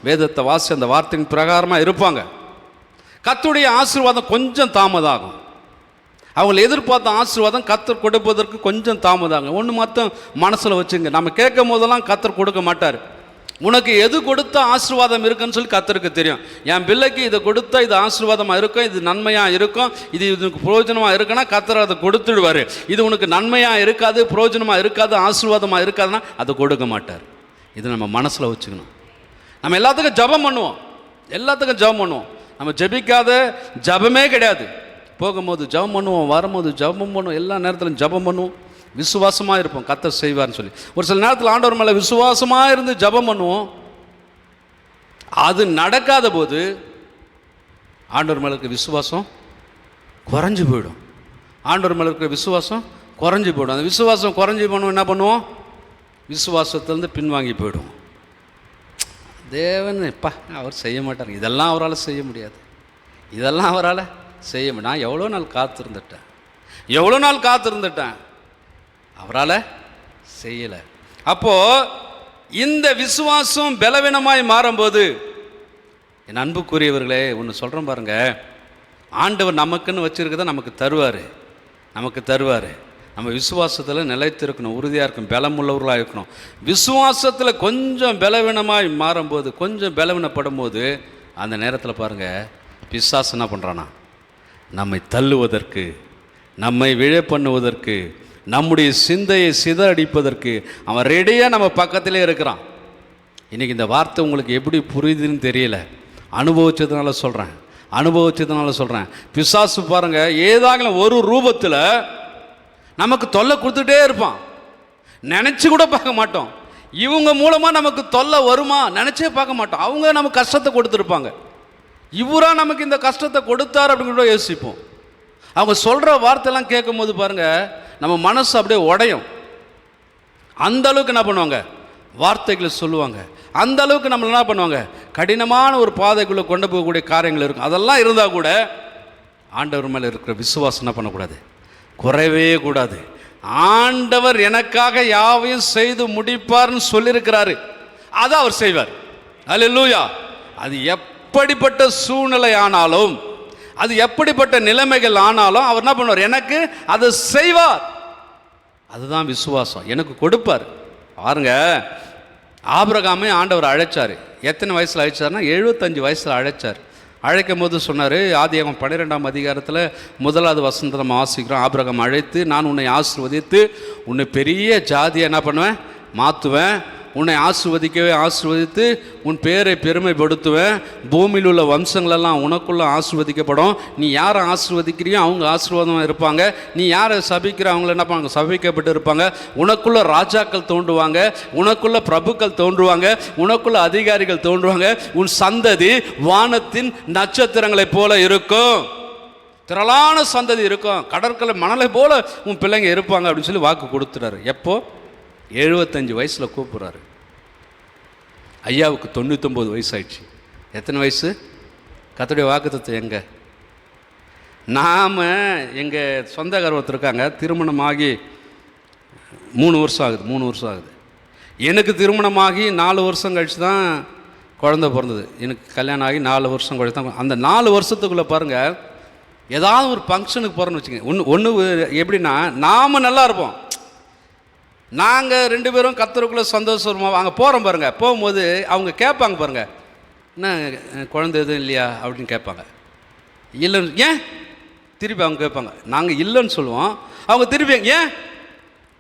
[SPEAKER 1] வேதத்தை வாசி அந்த வார்த்தையின் பிரகாரமாக இருப்பாங்க. கர்த்தருடைய ஆசீர்வாதம் கொஞ்சம் தாமதம் ஆகும். அவங்களை எதிர்பார்த்த ஆசீர்வாதம் கர்த்தர் கொடுப்பதற்கு கொஞ்சம் தாமதம் ஆகும். ஒன்று மட்டும் மனசில் வச்சுங்க, நம்ம கேட்கும் போதெல்லாம் கர்த்தர் கொடுக்க மாட்டார். உனக்கு எது கொடுத்தா ஆசீர்வாதம் இருக்குன்னு சொல்லி கர்த்தருக்கு தெரியும். என் பிள்ளைக்கு இதை கொடுத்தா இது ஆசீர்வாதமாக இருக்கும், இது நன்மையாக இருக்கும், இது இதுக்கு பிரயோஜனமாக இருக்குன்னா கர்த்தர் அதை கொடுத்துடுவார். இது உனக்கு நன்மையாக இருக்காது, பிரயோஜனமாக இருக்காது, ஆசீர்வாதமாக இருக்காதுன்னா அதை கொடுக்க மாட்டார். இது நம்ம மனசில் வச்சுக்கணும். நம்ம எல்லாத்துக்கும் ஜெபம் பண்ணுவோம், எல்லாத்துக்கும் ஜெபம் பண்ணுவோம். நம்ம ஜெபிக்காத ஜெபமே கிடையாது. போகும்போது ஜெபம் பண்ணுவோம், வரும்போது ஜெபம் பண்ணுவோம், எல்லா நேரத்திலும் ஜெபம் பண்ணுவோம், விசுவாசமாக இருப்போம், கர்த்தர் செய்வார்னு சொல்லி. ஒரு சில நேரத்தில் ஆண்டவர் மேலே விசுவாசமாக இருந்து ஜெபம் பண்ணுவோம். அது நடக்காத போது ஆண்டவர் மேலே இருக்க விசுவாசம் குறைஞ்சி போயிடும். ஆண்டவர் மேலே இருக்கிற விசுவாசம் குறைஞ்சி போயிடும். அந்த விசுவாசம் குறைஞ்சி போகணும், என்ன பண்ணுவோம்? விசுவாசத்திலேருந்து பின்வாங்கி போயிடும். தேவன் அவர் செய்ய மாட்டார், இதெல்லாம் அவரால் செய்ய முடியாது, இதெல்லாம் அவரால் செய்ய முடியும். நான் எவ்வளோ நாள் காத்திருந்துட்டேன், அவரால் செய்யலை. அப்போது இந்த விசுவாசம் பலவீனமாய் மாறும்போது, என் அன்புக்குரியவர்களே ஒன்று சொல்கிறேன் பாருங்கள், ஆண்டவர் நமக்குன்னு வச்சுருக்கதை நமக்கு தருவார். நம்ம விசுவாசத்தில் நிலைத்திருக்கணும், உறுதியாக இருக்கணும், பலமுள்ளவர்களாக இருக்கணும். விசுவாசத்தில் கொஞ்சம் பலவீனமாய் மாறும்போது, கொஞ்சம் பலவீனப்படும் போது, அந்த நேரத்தில் பாருங்கள் பிசாசு என்ன பண்ணுறானா, நம்மை தள்ளுவதற்கு, நம்மை விழ பண்ணுவதற்கு, நம்முடைய சிந்தையை சிதறடிப்பதற்கு அவன் ரெடியாக நம்ம பக்கத்திலே இருக்கிறான். இன்றைக்கி இந்த வார்த்தை உங்களுக்கு எப்படி புரியுதுன்னு தெரியல, அனுபவிச்சதுனால சொல்கிறேன். பிசாசு பாருங்கள் ஏதாகலும் ஒரு ரூபத்தில் நமக்கு தொல்லை கொடுத்துட்டே இருப்பான். நினச்சி கூட பார்க்க மாட்டோம், இவங்க மூலமாக நமக்கு தொல்லை வருமா நினச்சே பார்க்க மாட்டோம். அவங்க நமக்கு கஷ்டத்தை கொடுத்துருப்பாங்க, இவரா நமக்கு இந்த கஷ்டத்தை கொடுத்தார் அப்படின்னு கூட யோசிப்போம். அவங்க சொல்கிற வார்த்தையெல்லாம் கேட்கும் போது பாருங்கள் நம்ம மனசு அப்படியே உடையும். அந்த அளவுக்கு என்ன பண்ணுவாங்க, வார்த்தைகளை சொல்லுவாங்க. அந்த அளவுக்கு நம்மளை என்ன பண்ணுவாங்க, கடினமான ஒரு பாதைக்குள்ளே கொண்டு போகக்கூடிய காரியங்கள் இருக்கும். அதெல்லாம் இருந்தால் கூட ஆண்டவர் மேலே இருக்கிற விசுவாசம் என்ன பண்ணக்கூடாது, குறைவே கூடாது. ஆண்டவர் எனக்காக யாவையும் செய்து முடிப்பார்னு சொல்லியிருக்கிறாரு, அதை அவர் செய்வார். அல்லேலூயா. அது எப்படிப்பட்ட சூழ்நிலை ஆனாலும், அது எப்படிப்பட்ட நிலைமைகள் ஆனாலும் அவர் என்ன பண்ணுவார், எனக்கு அதை செய்வார். அதுதான் விசுவாசம், எனக்கு கொடுப்பார். பாருங்க, ஆபிரகாமே ஆண்டவர் அழைச்சார். எத்தனை வயசில் அழைச்சார்னா 75 வயசில் அழைச்சார். அழைக்கும் போது சொன்னார், ஆதியாகமம் 12ஆம் அதிகாரத்தில் 1வது வசனத்தை நம்ம வாசிக்கிறோம். ஆபிரகாம் அழைத்து, நான் உன்னை ஆசீர்வதித்து உன்னை பெரிய ஜாதியை என்ன பண்ணுவேன், மாற்றுவேன். உன்னை ஆசீர்வதித்து உன் பேரை பெருமைப்படுத்துவேன். பூமியில் உள்ள வம்சங்களெல்லாம் உனக்குள்ளே ஆசீர்வதிக்கப்படும். நீ யாரை ஆசீர்வதிக்கிறியோ அவங்க ஆசீர்வாதமாக இருப்பாங்க. நீ யாரை சபிக்கிற அவங்கள என்ன பண்ணுவாங்க, சபிக்கப்பட்டு இருப்பாங்க. உனக்குள்ள ராஜாக்கள் தோன்றுவாங்க, உனக்குள்ள பிரபுக்கள் தோன்றுவாங்க, உனக்குள்ள அதிகாரிகள் தோன்றுவாங்க. உன் சந்ததி வானத்தின் நட்சத்திரங்களைப் போல இருக்கும், திரளான சந்ததி இருக்கும், கடற்கரை மணலை போல உன் பிள்ளைங்க இருப்பாங்க அப்படின்னு சொல்லி வாக்கு கொடுத்துட்டாரு. எப்போ? 75 வயசில் கூப்பிட்றாரு. ஐயாவுக்கு 99 வயசு ஆயிடுச்சு. எத்தனை வயசு? கர்த்தருடைய வாக்குத்தத்தம் எங்கே? நாம் எங்கள் சொந்தக்காரர் ஒருத்தர் இருக்காங்க, திருமணமாகி 3 வருஷம் ஆகுது. எனக்கு திருமணமாகி 4 வருஷம் கழித்து தான் குழந்தை பிறந்தது. எனக்கு கல்யாணம் ஆகி 4 வருஷம் கழித்து தான். அந்த 4 வருஷத்துக்குள்ளே பாருங்கள், ஏதாவது ஒரு ஃபங்க்ஷனுக்கு போகிறோன்னு வச்சுக்கோங்க. ஒன்று எப்படின்னா, நாம் நல்லா இருப்போம், நாங்கள் 2 பேரும் கர்த்தருக்குள்ளே சந்தோஷமாக அங்கே போகிறோம் பாருங்கள். போகும்போது அவங்க கேட்பாங்க பாருங்கள், என்ன குழந்தை எதுவும் இல்லையா அப்படின்னு கேட்பாங்க. இல்லைன்னு ஏன் திருப்பி அவங்க கேட்பாங்க. நாங்கள் இல்லைன்னு சொல்லுவோம், அவங்க திருப்பி ஏன்,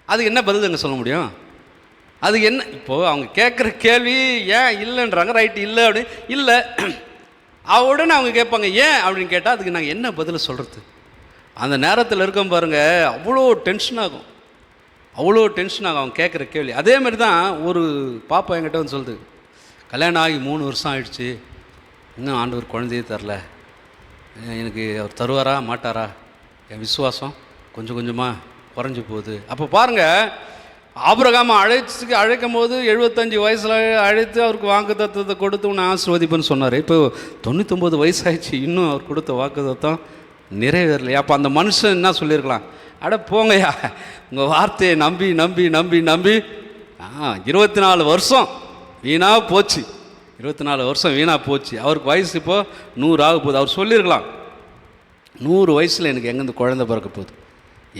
[SPEAKER 1] அதுக்கு என்ன பதில் எங்கே சொல்ல முடியும்? அதுக்கு என்ன, இப்போது அவங்க கேட்குற கேள்வி ஏன் இல்லைன்றாங்க, ரைட்டு இல்லை அப்படின்னு இல்லை. உடனே அவங்க கேட்பாங்க ஏன் அப்படின்னு கேட்டால் அதுக்கு நாங்கள் என்ன பதில் சொல்கிறது? அந்த நேரத்தில் இருக்கோம் பாருங்கள், அவ்வளோ டென்ஷன் ஆகும். அவங்க கேட்குற கேள்வி. அதே மாதிரி தான் ஒரு பாப்பா என்கிட்ட வந்து சொல்லுது, கல்யாணம் ஆகி 3 வருஷம் ஆகிடுச்சு, இன்னும் ஆண்டவர் குழந்தையே தரல, எனக்கு அவர் தருவாரா மாட்டாரா, என் விசுவாசம் கொஞ்சம் கொஞ்சமாக குறைஞ்சி போகுது. அப்போ பாருங்கள், ஆபிரகாமை அழைக்கும் போது 75 வயசில் அழைத்து அவருக்கு வாக்கு தத்துவத்தை கொடுத்து உன்னை ஆசீர்வதிப்புன்னு சொன்னார். இப்போ 99 வயசு ஆயிடுச்சு, இன்னும் அவர் கொடுத்த வாக்கு தத்துவம் நிறைவேறலையா? அப்போ அந்த மனுஷன் என்ன சொல்லியிருக்கலாம், அட போங்கய்யா, உங்கள் வார்த்தையை நம்பி 24 வருஷம் வீணாக போச்சு. 24 வருஷம் வீணாக போச்சு. அவருக்கு வயசு இப்போது 100 ஆக போகுது. அவர் சொல்லியிருக்கலாம், 100 வயசில் எனக்கு எங்கேருந்து குழந்தை பிறக்க போகுது,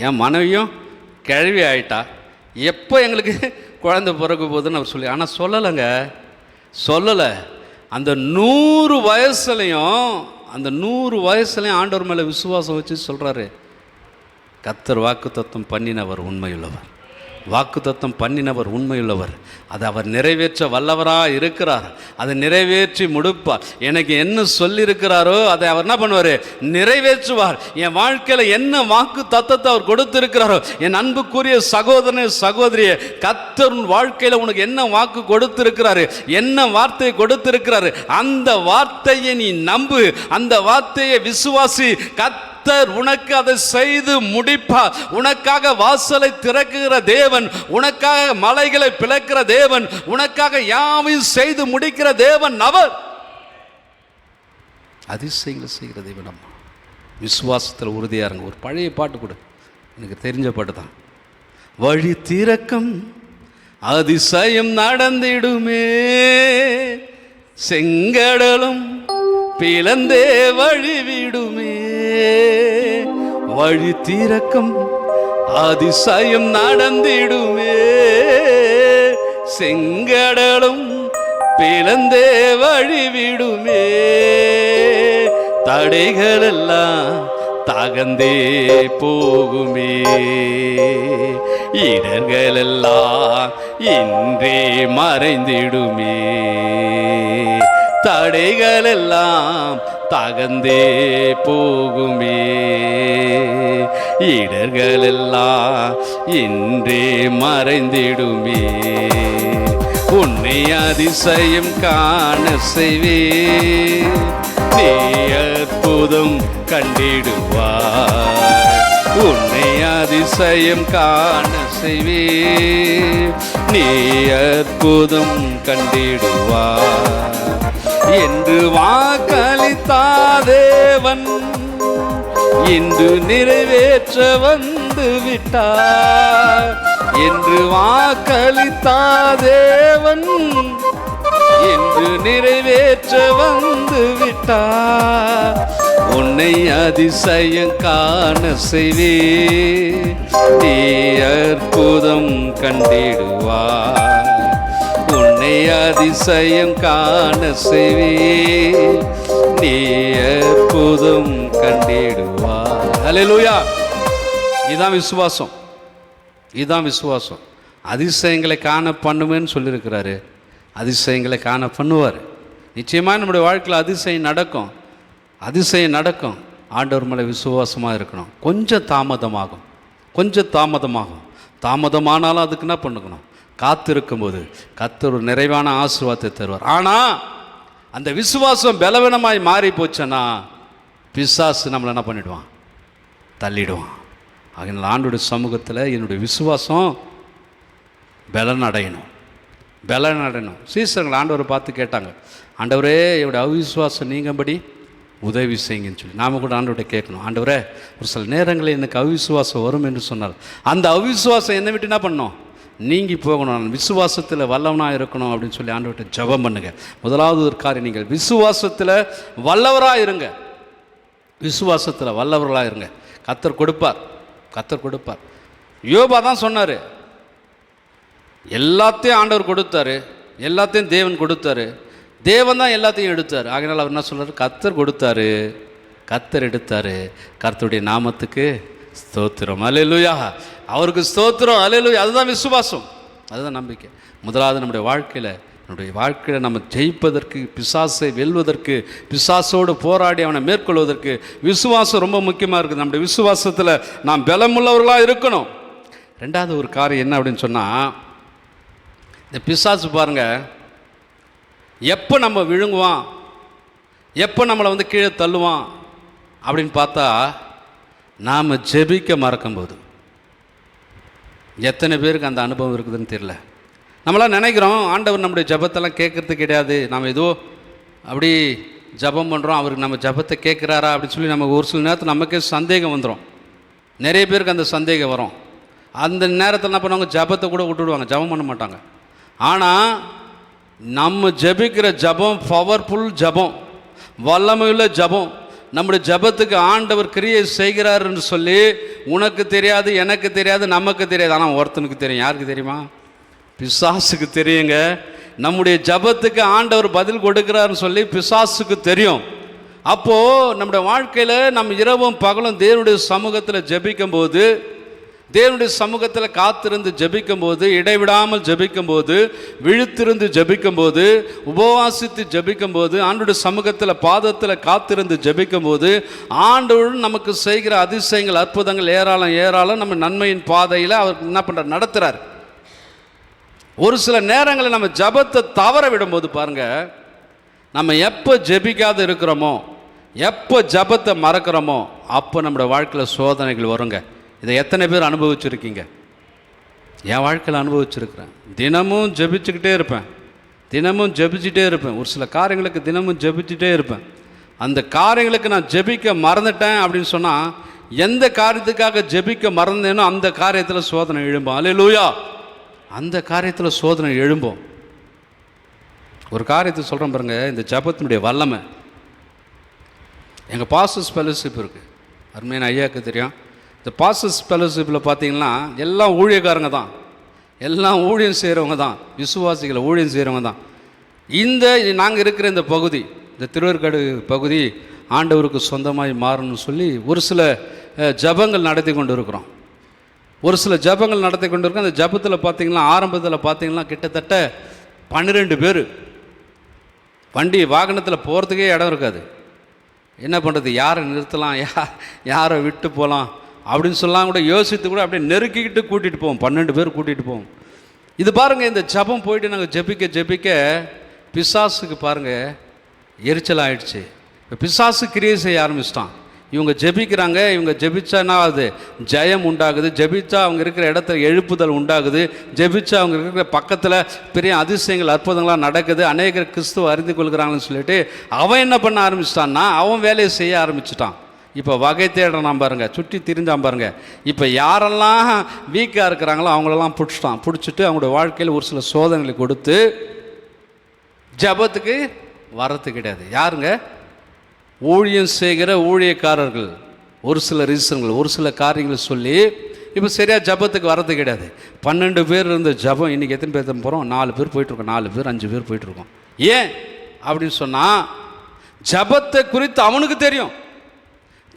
[SPEAKER 1] என் மனைவியும் கிழவி ஆகிட்டா, எப்போ எங்களுக்கு குழந்தை பிறக்க போகுதுன்னு அவர் சொல்லி. ஆனால் சொல்லலைங்க, சொல்லலை. அந்த 100 வயசுலையும் ஆண்டவர் மேலே விசுவாசம் வச்சு சொல்கிறாரு, கர்த்தர் வாக்குத்தத்தம் பண்ணினவர் உண்மையுள்ளவர், வாக்குத்தத்தம் பண்ணினவர் உண்மையுள்ளவர், அதை அவர் நிறைவேற்ற வல்லவராக இருக்கிறார், அதை நிறைவேற்றி முடிப்பார். எனக்கு என்ன சொல்லியிருக்கிறாரோ அதை அவர் என்ன பண்ணுவார், நிறைவேற்றுவார். என் வாழ்க்கையில் என்ன வாக்கு தத்தத்தை அவர் கொடுத்திருக்கிறாரோ, என் அன்புக்குரிய சகோதரனே சகோதரியே, கர்த்தர் வாழ்க்கையில் உனக்கு என்ன வாக்கு கொடுத்திருக்கிறாரு, என்ன வார்த்தையை கொடுத்திருக்கிறாரு, அந்த வார்த்தையை நீ நம்பு, அந்த வார்த்தையை விசுவாசி. கர்த்தர் உனக்கு அதை செய்து முடிப்பார். உனக்காக வாசலை திறக்குகிற தேவன், உனக்காக மலைகளை பிளக்கிற தேவன், உனக்காக யாவையும் செய்து முடிக்கிற தேவன் அவர். அதிசயங்களை செய்கிற தேவன் அம்மா. விசுவாசத்தில் உறுதியாக இருங்க. ஒரு பழைய பாட்டு கூட எனக்கு தெரிஞ்ச பாட்டு தான். வழி திறக்கம் அதிசயம் நடந்திடுமே, செங்கடலும் பிளந்தே வழிவிடுமே, வழி திறக்கம் அதிசயம் நடந்திடுமே, செங்கடலும் பிளந்தே வழிவிடுமே, தடைகள் எல்லாம் தகந்தே போகுமே, இடர்கள் எல்லாம் இன்றே மறைந்திடுமே, தடைகள் எல்லாம் தகந்தே போகுமே, இடர்கள் எல்லாம் இன்றே மறைந்திடுமே, உன்னை அதிசயம் காண செய்வே, நீ அற்புதம் கண்டிடுவாய், உன்னை அதிசயம் காண செய்வே, நீ அற்புதம் கண்டிடுவாய் என்று வாக்களித்தா தேவன் இன்று நிறைவேற்ற வந்து விட்டார், என்று வாக்களித்தா தேவன் இன்று நிறைவேற்ற வந்து விட்டார், உன்னை அதிசயம் காண செய்வே, நீ அற்புதம் கண்டிடுவாய், உன்னை அதிசயம் காண செய்வே, நீ அற்புதம் கண்டிடுவாய். ஹல்லேலூயா. இதுதான் விசுவாசம், இதுதான் விசுவாசம். அதிசயங்களை காண பண்ணுவேன்னு சொல்லியிருக்கிறாரு, அதிசயங்களை காண பண்ணுவார். நிச்சயமாக நம்முடைய வாழ்க்கையில் அதிசயம் நடக்கும், அதிசயம் நடக்கும். ஆண்டவர் மேலே விசுவாசமாக இருக்கணும். கொஞ்சம் தாமதமாகும், கொஞ்சம் தாமதமாகும். தாமதமானாலும் அதுக்கு என்ன பண்ணுக்கணும், காத்திருக்கும்போது கர்த்தர் ஒரு நிறைவான ஆசீர்வாதத்தை தருவார். ஆனால் அந்த விசுவாசம் பலவீனமாய் மாறி போச்சுன்னா பிசாசு நம்மளை என்ன பண்ணிடுவான், தள்ளிடுவான். அதனால் ஆண்டோடைய சமூகத்தில் என்னுடைய விசுவாசம் பலன் அடையணும், பலன் அடையணும். சீசர்கள் ஆண்டவரை பார்த்து கேட்டாங்க, ஆண்டவரே என்னுடைய அவிசுவாசம் நீங்கபடி உதவி செய்யுங்கன்னு சொல்லி. நாம் கூட ஆண்டவர்கிட்ட கேட்கணும், ஆண்டவரே ஒரு சில நேரங்களில் எனக்கு அவிசுவாசம் வரும் என்று சொன்னார். அந்த அவிசுவாசம் என்னை விட்டு என்ன பண்ணணும், நீங்கி போகணும். நான் விசுவாசத்தில் வல்லவனாக இருக்கணும் அப்படின்னு சொல்லி ஆண்டவர்கிட்ட ஜெபம் பண்ணுங்க. முதலாவது ஒரு காரியம், நீங்கள் விசுவாசத்தில் வல்லவராக இருங்க, விசுவாசத்தில் வல்லவர்களாக இருங்க. கர்த்தர் கொடுப்பார், கர்த்தர் கொடுப்பார். யோபா தான் சொன்னார், எல்லாத்தையும் ஆண்டவர் கொடுத்தாரு, எல்லாத்தையும் தேவன் கொடுத்தாரு, தேவன் தான் எல்லாத்தையும் எடுத்தார். ஆகையினால் அவர் என்ன சொல்கிறார், கர்த்தர் கொடுத்தாரு, கர்த்தர் எடுத்தார், கர்த்தருடைய நாமத்துக்கு ஸ்தோத்திரம், அல்லேலூயா, அவருக்கு ஸ்தோத்திரம், அல்லேலூயா. அதுதான் விசுவாசம், அதுதான் நம்பிக்கை. முதலாவது நம்முடைய வாழ்க்கையில் நம்ம ஜெயிப்பதற்கு, பிசாசை வெல்வதற்கு, பிசாசோடு போராடி அவனை மேற்கொள்வதற்கு விசுவாசம் ரொம்ப முக்கியமாக இருக்குது. நம்முடைய விசுவாசத்தில் நாம் பலமுள்ளவர்களாக இருக்கணும். ரெண்டாவது ஒரு காரியம் என்ன அப்படின்னு சொன்னால், இந்த பிசாசு பாருங்கள், எப்போ நம்ம விழுங்குவான், எப்போ நம்மளை கீழே தள்ளுவான் அப்படின்னு பார்த்தா, நாம் ஜெபிக்க மறக்கும்போது. எத்தனை பேருக்கு அந்த அனுபவம் இருக்குதுன்னு தெரியல. நம்மளாம் நினைக்கிறோம் ஆண்டவர் நம்முடைய ஜபத்தெல்லாம் கேட்குறது கிடையாது, நாம் ஏதோ அப்படி ஜபம் பண்ணுறோம், அவருக்கு நம்ம ஜபத்தை கேட்குறாரா அப்படின்னு சொல்லி நமக்கு ஒரு சில நேரத்தில் நமக்கே சந்தேகம் வந்துடும். நிறைய பேருக்கு அந்த சந்தேகம் வரும். அந்த நேரத்தில் என்ன பண்ணுவாங்க, ஜபத்தை கூட விட்டுடுவாங்க, ஜபம் பண்ண மாட்டாங்க. ஆனால் நம்ம ஜபிக்கிற ஜபம் பவர்ஃபுல் ஜபம், வல்லமையுள்ள ஜபம். நம்முடைய ஜபத்துக்கு ஆண்டவர் கிரியை செய்கிறாருன்னு சொல்லி உனக்கு தெரியாது, எனக்கு தெரியாது, நமக்கு தெரியாது. ஆனால் ஒருத்தனுக்கு தெரியும். யாருக்கு தெரியுமா? பிசாசுக்கு தெரியுங்க. நம்முடைய ஜபத்துக்கு ஆண்டவர் பதில் கொடுக்கிறாருன்னு சொல்லி பிசாசுக்கு தெரியும். அப்போது நம்முடைய வாழ்க்கையில் நம்ம இரவும் பகலும் தேவனுடைய சமூகத்தில் ஜெபிக்கும் போது, தேவனுடைய சமூகத்தில் காத்திருந்து ஜெபிக்கும் போது, இடைவிடாமல் ஜெபிக்கும் போது, விழித்திருந்து ஜெபிக்கும் போது, உபவாசித்து ஜெபிக்கும் போது, ஆண்டவருடைய சமூகத்தில் பாதத்தில் காத்திருந்து ஜெபிக்கும் போது, ஆண்டவர் நமக்கு செய்கிற அதிசயங்கள் அற்புதங்கள் ஏராளம் ஏராளம் நம்ம நன்மையின் பாதையில் அவர் என்ன பண்ணுறார், நடத்துகிறார். ஒரு சில நேரங்களில் நம்ம ஜபத்தை தவற விடும்போது பாருங்கள், நம்ம எப்போ ஜெபிக்காது இருக்கிறோமோ, எப்போ ஜபத்தை மறக்கிறோமோ, அப்போ நம்மளோட வாழ்க்கையில் சோதனைகள் வருங்க. இதை எத்தனை பேர் அனுபவிச்சுருக்கீங்க? என் வாழ்க்கையில் அனுபவிச்சுருக்கிறேன். தினமும் ஜெபிச்சுக்கிட்டே இருப்பேன், தினமும் ஜெபிச்சுட்டே இருப்பேன். ஒரு சில காரியங்களுக்கு தினமும் ஜெபிச்சுட்டே இருப்பேன். அந்த காரியங்களுக்கு நான் ஜெபிக்க மறந்துட்டேன் அப்படின்னு சொன்னால், எந்த காரியத்துக்காக ஜெபிக்க மறந்தேனோ அந்த காரியத்தில் சோதனை எழும்போம். அல்லேலூயா! அந்த காரியத்தில் சோதனை எழும்போம். ஒரு காரியத்தை சொல்கிறேன் பாருங்கள், இந்த ஜபத்தினுடைய வல்லமை. எங்கள் பாஸ்டர்ஸ் ஃபெலோஷிப் இருக்குது, அருமையான ஐயாவுக்கு தெரியும். இந்த பாஸ்டர்ஸ் ஃபெலோஷிப்பில் பார்த்தீங்கன்னா எல்லாம் ஊழியக்காரங்க தான், எல்லாம் ஊழியம் செய்கிறவங்க தான், விசுவாசிகளை ஊழியம் செய்கிறவங்க தான். நாங்கள் இருக்கிற இந்த பகுதி, இந்த திருவேற்காடு பகுதி ஆண்டவருக்கு சொந்தமாய் மாறணும்னு சொல்லி ஒரு சில ஜபங்கள் நடத்தி கொண்டு இருக்கிறோம். ஒரு சில ஜபங்கள் நடத்தி கொண்டு இருக்கோம். அந்த ஜபத்தில் பார்த்தீங்கன்னா ஆரம்பத்தில் பார்த்தீங்கன்னா கிட்டத்தட்ட 12 பேர். வண்டி வாகனத்தில் போகிறதுக்கே இடம் இருக்காது. என்ன பண்ணுறது, யாரை நிறுத்தலாம், யாரை விட்டு போகலாம் அப்படின்னு சொல்லலாம் கூட யோசித்து கூட அப்படியே நெருக்கிக்கிட்டு கூட்டிகிட்டு போவோம். 12 பேர் கூட்டிகிட்டு போவோம். இது பாருங்கள், இந்த ஜபம் போயிட்டு நாங்கள் ஜெபிக்க பிசாசுக்கு பாருங்கள் எரிச்சல் ஆகிடுச்சு. இப்போ பிசாசு கிரியை செய்ய ஆரம்பிச்சிட்டான். இவங்க ஜெபிக்கிறாங்க, இவங்க ஜெபிச்சானா அது ஜெயம் உண்டாகுது, ஜெபிச்சா அவங்க இருக்கிற இடத்துல எழுப்புதல் உண்டாகுது, ஜெபிச்சா அவங்க இருக்கிற பக்கத்தில் பெரிய அதிசயங்கள் அற்புதங்களாக நடக்குது, அநேகர் கிறிஸ்துவ அறிந்து கொள்கிறாங்கன்னு சொல்லிட்டு அவன் என்ன பண்ண ஆரம்பிச்சிட்டான்னா அவன் வேலையை செய்ய ஆரம்பிச்சிட்டான். இப்போ வகை தேடுறான் பாருங்க, சுற்றி திரிஞ்சான் பாருங்க. இப்போ யாரெல்லாம் வீக்காக இருக்கிறாங்களோ அவங்களெல்லாம் பிடிச்சிட்டு அவங்களோட வாழ்க்கையில் ஒரு சில சோதனைகளை கொடுத்து ஜபத்துக்கு வரது கிடையாது. யாருங்க? ஊழியம் செய்கிற ஊழியக்காரர்கள் ஒரு சில ரீசன்கள், ஒரு சில காரியங்களை சொல்லி இப்போ சரியாக ஜபத்துக்கு வரது கிடையாது. 12 பேர் இருந்த ஜபம் இன்றைக்கி எத்தனை பேர் போகிறோம்? 4 பேர் போயிட்டுருக்கோம், 4 பேர் 5 பேர் போயிட்டுருக்கோம். ஏன் அப்படின்னு சொன்னால், ஜபத்தை குறித்து அவனுக்கு தெரியும்.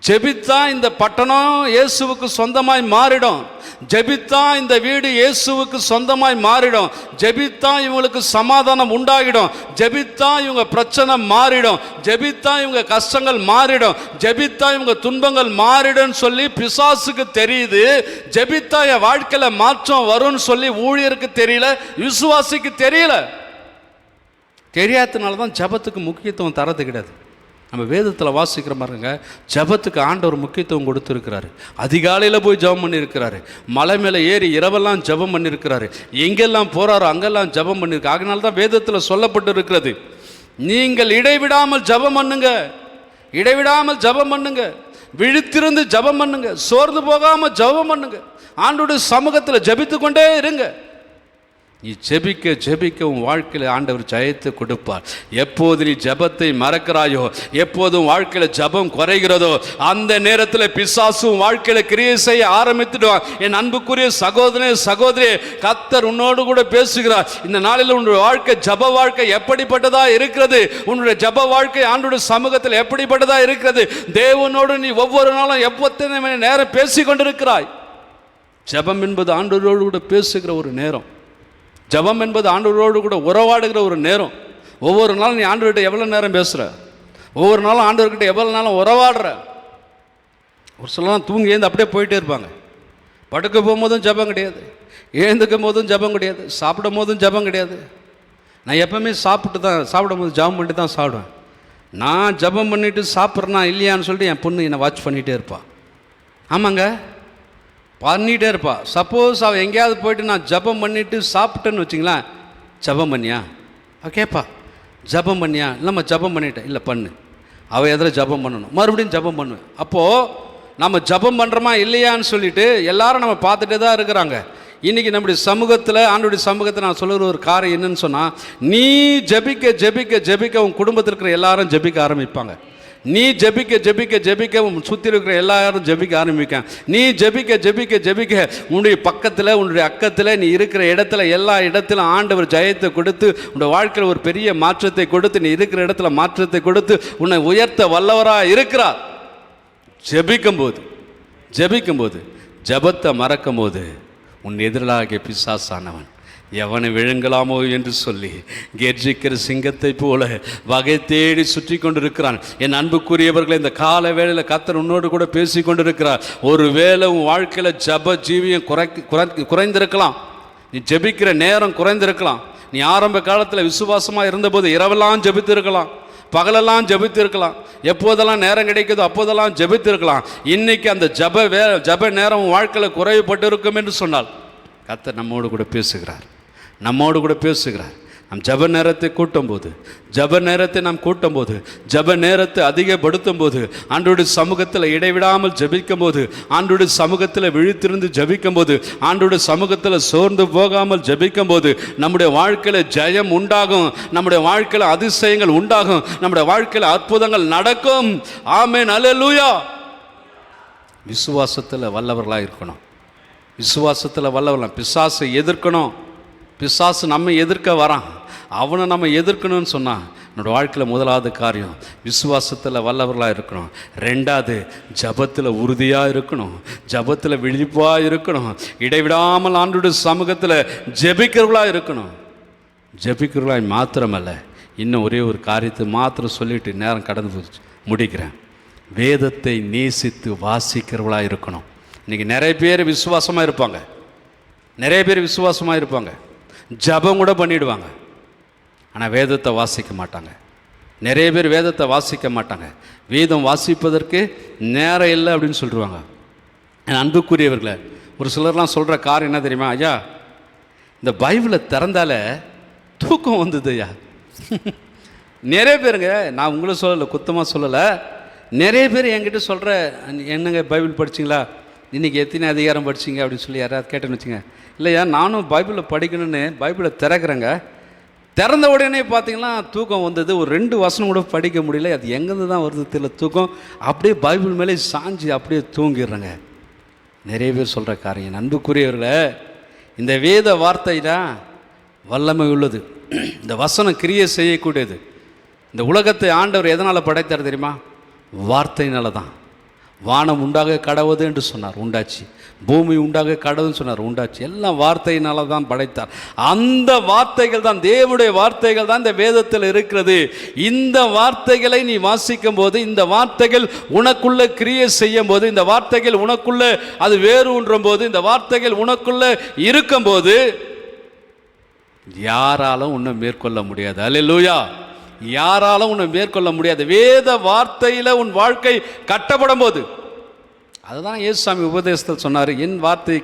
[SPEAKER 1] ஜெபித்தா இந்த பட்டணம் இயேசுவுக்கு சொந்தமாய் மாறிடும், ஜெபித்தா இந்த வீடு இயேசுவுக்கு சொந்தமாய் மாறிடும், ஜெபித்தா இவங்களுக்கு சமாதானம் உண்டாகிடும், ஜெபித்தா இவங்க பிரச்சனை மாறிடும், ஜெபித்தா இவங்க கஷ்டங்கள் மாறிடும், ஜெபித்தா இவங்க துன்பங்கள் மாறிடும் சொல்லி பிசாசுக்கு தெரியுது. ஜெபித்தா என் வாழ்க்கையில் மாற்றம் வரும்னு சொல்லி ஊழியருக்கு தெரியல, விசுவாசிக்கு தெரியல. தெரியாததுனால தான் ஜபத்துக்கு முக்கியத்துவம் தரது கிடையாது. நம்ம வேதத்தில் வாசிக்கிற பாருங்க, ஜபத்துக்கு ஆண்டவர் முக்கியத்துவம் கொடுத்துருக்கிறாரு. அதிகாலையில் போய் ஜபம் பண்ணியிருக்கிறாரு, மலை மேலே ஏறி இரவெல்லாம் ஜபம் பண்ணியிருக்கிறாரு, எங்கெல்லாம் போகிறாரோ அங்கெல்லாம் ஜபம் பண்ணியிருக்கு. அதனால தான் வேதத்தில் சொல்லப்பட்டு இருக்கிறது, நீங்கள் இடைவிடாமல் ஜபம் பண்ணுங்க, இடைவிடாமல் ஜபம் பண்ணுங்க, விழித்திருந்து ஜபம் பண்ணுங்க, சோர்ந்து போகாமல் ஜபம் பண்ணுங்க, ஆண்டவருடைய சமூகத்தில் ஜபித்து கொண்டே இருங்க. நீ ஜெபிக்க ஜெபிக்க உன் வாழ்க்கையில் ஆண்டவர் ஜெயத்தை கொடுப்பார். எப்போது நீ ஜபத்தை மறக்கிறாயோ, எப்போதும் வாழ்க்கையில் ஜபம் குறைகிறதோ, அந்த நேரத்தில் பிசாசும் வாழ்க்கையில் கிரியை செய்ய ஆரம்பித்துடுவான். என் அன்புக்குரிய சகோதரனே சகோதரி, கர்த்தர் உன்னோடு கூட பேசுகிறார். இந்த நாளில் உன்னுடைய வாழ்க்கை, ஜப வாழ்க்கை எப்படிப்பட்டதா இருக்கிறது? உன்னுடைய ஜப வாழ்க்கை ஆண்டவருடைய சமூகத்தில் எப்படிப்பட்டதா இருக்கிறது? தேவனோடு நீ ஒவ்வொரு நாளும் எத்தனை மணி நேரம் பேசி கொண்டிருக்கிறாய்? ஜபம் என்பது ஆண்டவரோடு கூட பேசுகிற ஒரு நேரம். ஜபம் என்பது ஆண்டவரோடு கூட உறவாடுகிற ஒரு நேரம். ஒவ்வொரு நாளும் நீ ஆண்டவர்கிட்ட எவ்வளோ நேரம் பேசுகிற? ஒவ்வொரு நாளும் ஆண்டவர்கிட்ட எவ்வளோ நாளும் உறவாடுற? ஒரு சிலலாம் தூங்கி எழுந்து அப்படியே போயிட்டே இருப்பாங்க. படுக்க போகும்போதும் ஜபம் கிடையாது, எழுந்துக்கும் போதும் ஜபம் கிடையாது, சாப்பிடும் போதும் ஜபம் கிடையாது. நான் எப்பவுமே சாப்பிடும் போது ஜபம் பண்ணிட்டு தான் சாப்பிடுவேன். நான் ஜபம் பண்ணிவிட்டு சாப்பிட்றேன்னா இல்லையான்னு சொல்லிட்டு என் பொண்ணு என்னை வாட்ச் பண்ணிகிட்டே இருப்பாள். ஆமாங்க, பண்ணிகிட்டே இருப்பா. சப்போஸ் அவள் எங்கேயாவது போயிட்டு நான் ஜபம் பண்ணிவிட்டு சாப்பிட்டேன்னு வச்சிங்களேன், ஜபம் பண்ணியா கேட்பா, ஜபம் பண்ணியா? இல்லைம்மா ஜபம் பண்ணிட்டேன். இல்லை பண்ணு. அவள் எதில் ஜபம் பண்ணணும், மறுபடியும் ஜபம் பண்ணுவேன். அப்போது நம்ம ஜபம் பண்ணுறோமா இல்லையான்னு சொல்லிட்டு எல்லாரும் நம்ம பார்த்துட்டே தான் இருக்கிறாங்க. இன்றைக்கி நம்முடைய சமூகத்தில், ஆண்டோடைய சமூகத்தில் நான் சொல்லுகிற ஒரு காரியம் என்னன்னு சொன்னால், நீ ஜபிக்க ஜபிக்க ஜபிக்க உன் குடும்பத்தில் இருக்கிற எல்லாரும் ஜபிக்க ஆரம்பிப்பாங்க. நீ ஜெபிக்க ஜெபிக்க ஜெபிக்க சுற்றி இருக்கிற எல்லாரும் ஜெபிக்க ஆரம்பிக்க. நீ ஜெபிக்க ஜெபிக்க ஜெபிக்க உன்னுடைய பக்கத்தில் உன்னுடைய அக்கத்தில் நீ இருக்கிற இடத்துல எல்லா இடத்திலும் ஆண்டவர் ஜெயத்தை கொடுத்து உன்னுடைய வாழ்க்கையில் ஒரு பெரிய மாற்றத்தை கொடுத்து நீ இருக்கிற இடத்துல மாற்றத்தை கொடுத்து உன்னை உயர்த்த வல்லவராக இருக்கிறார். ஜெபிக்கும்போது ஜெபத்தை மறக்கும் போது உன் எதிராகிய பிசாசானவன் எவனை விழுங்கலாமோ என்று சொல்லி கெர்ச்சிக்கிற சிங்கத்தை போல வகை தேடி சுற்றி கொண்டிருக்கிறான். என் அன்புக்குரியவர்களை, இந்த கால வேளையில் கர்த்தர் உன்னோடு கூட பேசி கொண்டிருக்கிறார். ஒரு வேளை உன் வாழ்க்கையில் ஜப ஜீவியம் குறைந்திருக்கலாம். நீ ஜெபிக்கிற நேரம் குறைந்திருக்கலாம். நீ ஆரம்ப காலத்தில் விசுவாசமாக இருந்தபோது இரவெல்லாம் ஜெபித்து இருக்கலாம், பகலெல்லாம் ஜெபித்து இருக்கலாம், எப்போதெல்லாம் நேரம் கிடைக்குதோ அப்போதெல்லாம் ஜெபித்து இருக்கலாம். இன்னைக்கு அந்த ஜப நேரம் வாழ்க்கையில் குறைவுபட்டு இருக்கும் என்று சொன்னால் கர்த்தர் நம்மோடு கூட பேசுகிறார். நம் ஜப நேரத்தை கூட்டும்போது ஜப நேரத்தை அதிகப்படுத்தும் போது ஆண்டோடைய சமூகத்தில் இடைவிடாமல் ஜபிக்கும் போது, ஆண்டோடைய சமூகத்தில் விழித்திருந்து ஜபிக்கும் போது, ஆண்டோடைய சமூகத்தில் சோர்ந்து போகாமல் ஜபிக்கும் போது நம்முடைய வாழ்க்கையில் ஜெயம் உண்டாகும், நம்முடைய வாழ்க்கையில் அதிசயங்கள் உண்டாகும், நம்முடைய வாழ்க்கையில் அற்புதங்கள் நடக்கும். ஆமென், அல்லேலூயா. விசுவாசத்தில் வல்லவர்களாக இருக்கணும். பிசாசை எதிர்க்கணும். பிசாசு நம்ம எதிர்க்க வரான், அவனை நம்ம எதிர்க்கணும்னு சொன்னான். என்னோடய வாழ்க்கையில் முதலாவது காரியம் விசுவாசத்தில் வல்லவர்களாக இருக்கணும். ரெண்டாவது ஜபத்தில் உறுதியாக இருக்கணும், ஜபத்தில் விழிப்பாக இருக்கணும், இடைவிடாமல் ஆண்டோடைய சமூகத்தில் ஜெபிக்கிறவர்களாக இருக்கணும். ஜெபிக்கிறவர்களாக மாத்திரமல்ல, இன்னும் ஒரே ஒரு காரியத்தை மாத்திரம் சொல்லிட்டு நேரம் கடந்து முடிக்கிறேன். வேதத்தை நேசித்து வாசிக்கிறவர்களாக இருக்கணும். இன்றைக்கி நிறைய பேர் விசுவாசமாக இருப்பாங்க, ஜபம் கூட பண்ணிவிடுவாங்க, ஆனால் வேதத்தை வாசிக்க மாட்டாங்க. நிறைய பேர் வேதத்தை வாசிக்க மாட்டாங்க, வேதம் வாசிப்பதற்கு நேரம் இல்லை அப்படின்னு சொல்லிடுவாங்க. என் அன்புக்குரியவர்களை, ஒரு சிலர்லாம் சொல்கிற காரணம் என்ன தெரியுமா? ஐயா, இந்த பைபிளை திறந்தால தூக்கம் வந்தது ஐயா. நிறைய பேருங்க, நான் உங்களை சொல்லலை, குத்தமாக சொல்லலை, நிறைய பேர் என்கிட்ட சொல்கிற, என்னங்க பைபிள் படிச்சிங்களா, இன்றைக்கி எத்தனை அதிகாரம் படிச்சிங்க அப்படின்னு சொல்லி யாராவது கேட்டேன்னு வச்சுங்க. இல்லையா, நானும் பைபிளை படிக்கணும்னு பைபிளை திறக்கிறேங்க, திறந்த உடனே பார்த்தீங்கன்னா தூக்கம் வந்தது. ஒரு 2 வசனம் கூட படிக்க முடியல, அது எங்கேருந்து தான் வருது தெரியல தூக்கம். அப்படியே பைபிள் மேலே சாஞ்சி அப்படியே தூங்கிடுறேங்க. நிறைய பேர் சொல்கிற காரியம். அன்புக்குரியவர்களே, இந்த வேத வார்த்தை தான் வல்லமை உள்ளது. இந்த வசனம் கிரியை செய்யக்கூடியது. இந்த உலகத்தை ஆண்டவர் எதனால் படைத்தார் தெரியுமா? வார்த்தையினால தான். வானம் உண்டாக கடவுது என்று சொன்னார், உண்டாச்சு. பூமி உண்டாக கடவுதுன்னு சொன்னார், உண்டாச்சு. எல்லாம் வார்த்தையினால தான் படைத்தார். அந்த வார்த்தைகள் தான், தேவனுடைய வார்த்தைகள் தான் இந்த வேதத்தில் இருக்கிறது. இந்த வார்த்தைகளை நீ வாசிக்கும் போது, இந்த வார்த்தைகள் உனக்குள்ள கிரியை செய்யும் போது, இந்த வார்த்தைகள் உனக்குள்ள அது வேறு ஊன்றும் போது, இந்த வார்த்தைகள் உனக்குள்ள இருக்கும்போது யாராலும் உன்னை மேற்கொள்ள முடியாது. அல்லேலூயா. யாராலும் உன்னை மேற்கொள்ள முடியாது. வேத வார்த்தையில் உன் வாழ்க்கை கட்டப்படும் போது, அதுதான் இயேசுசாமி உபதேசத்தில் சொன்னார், என் வார்த்தையை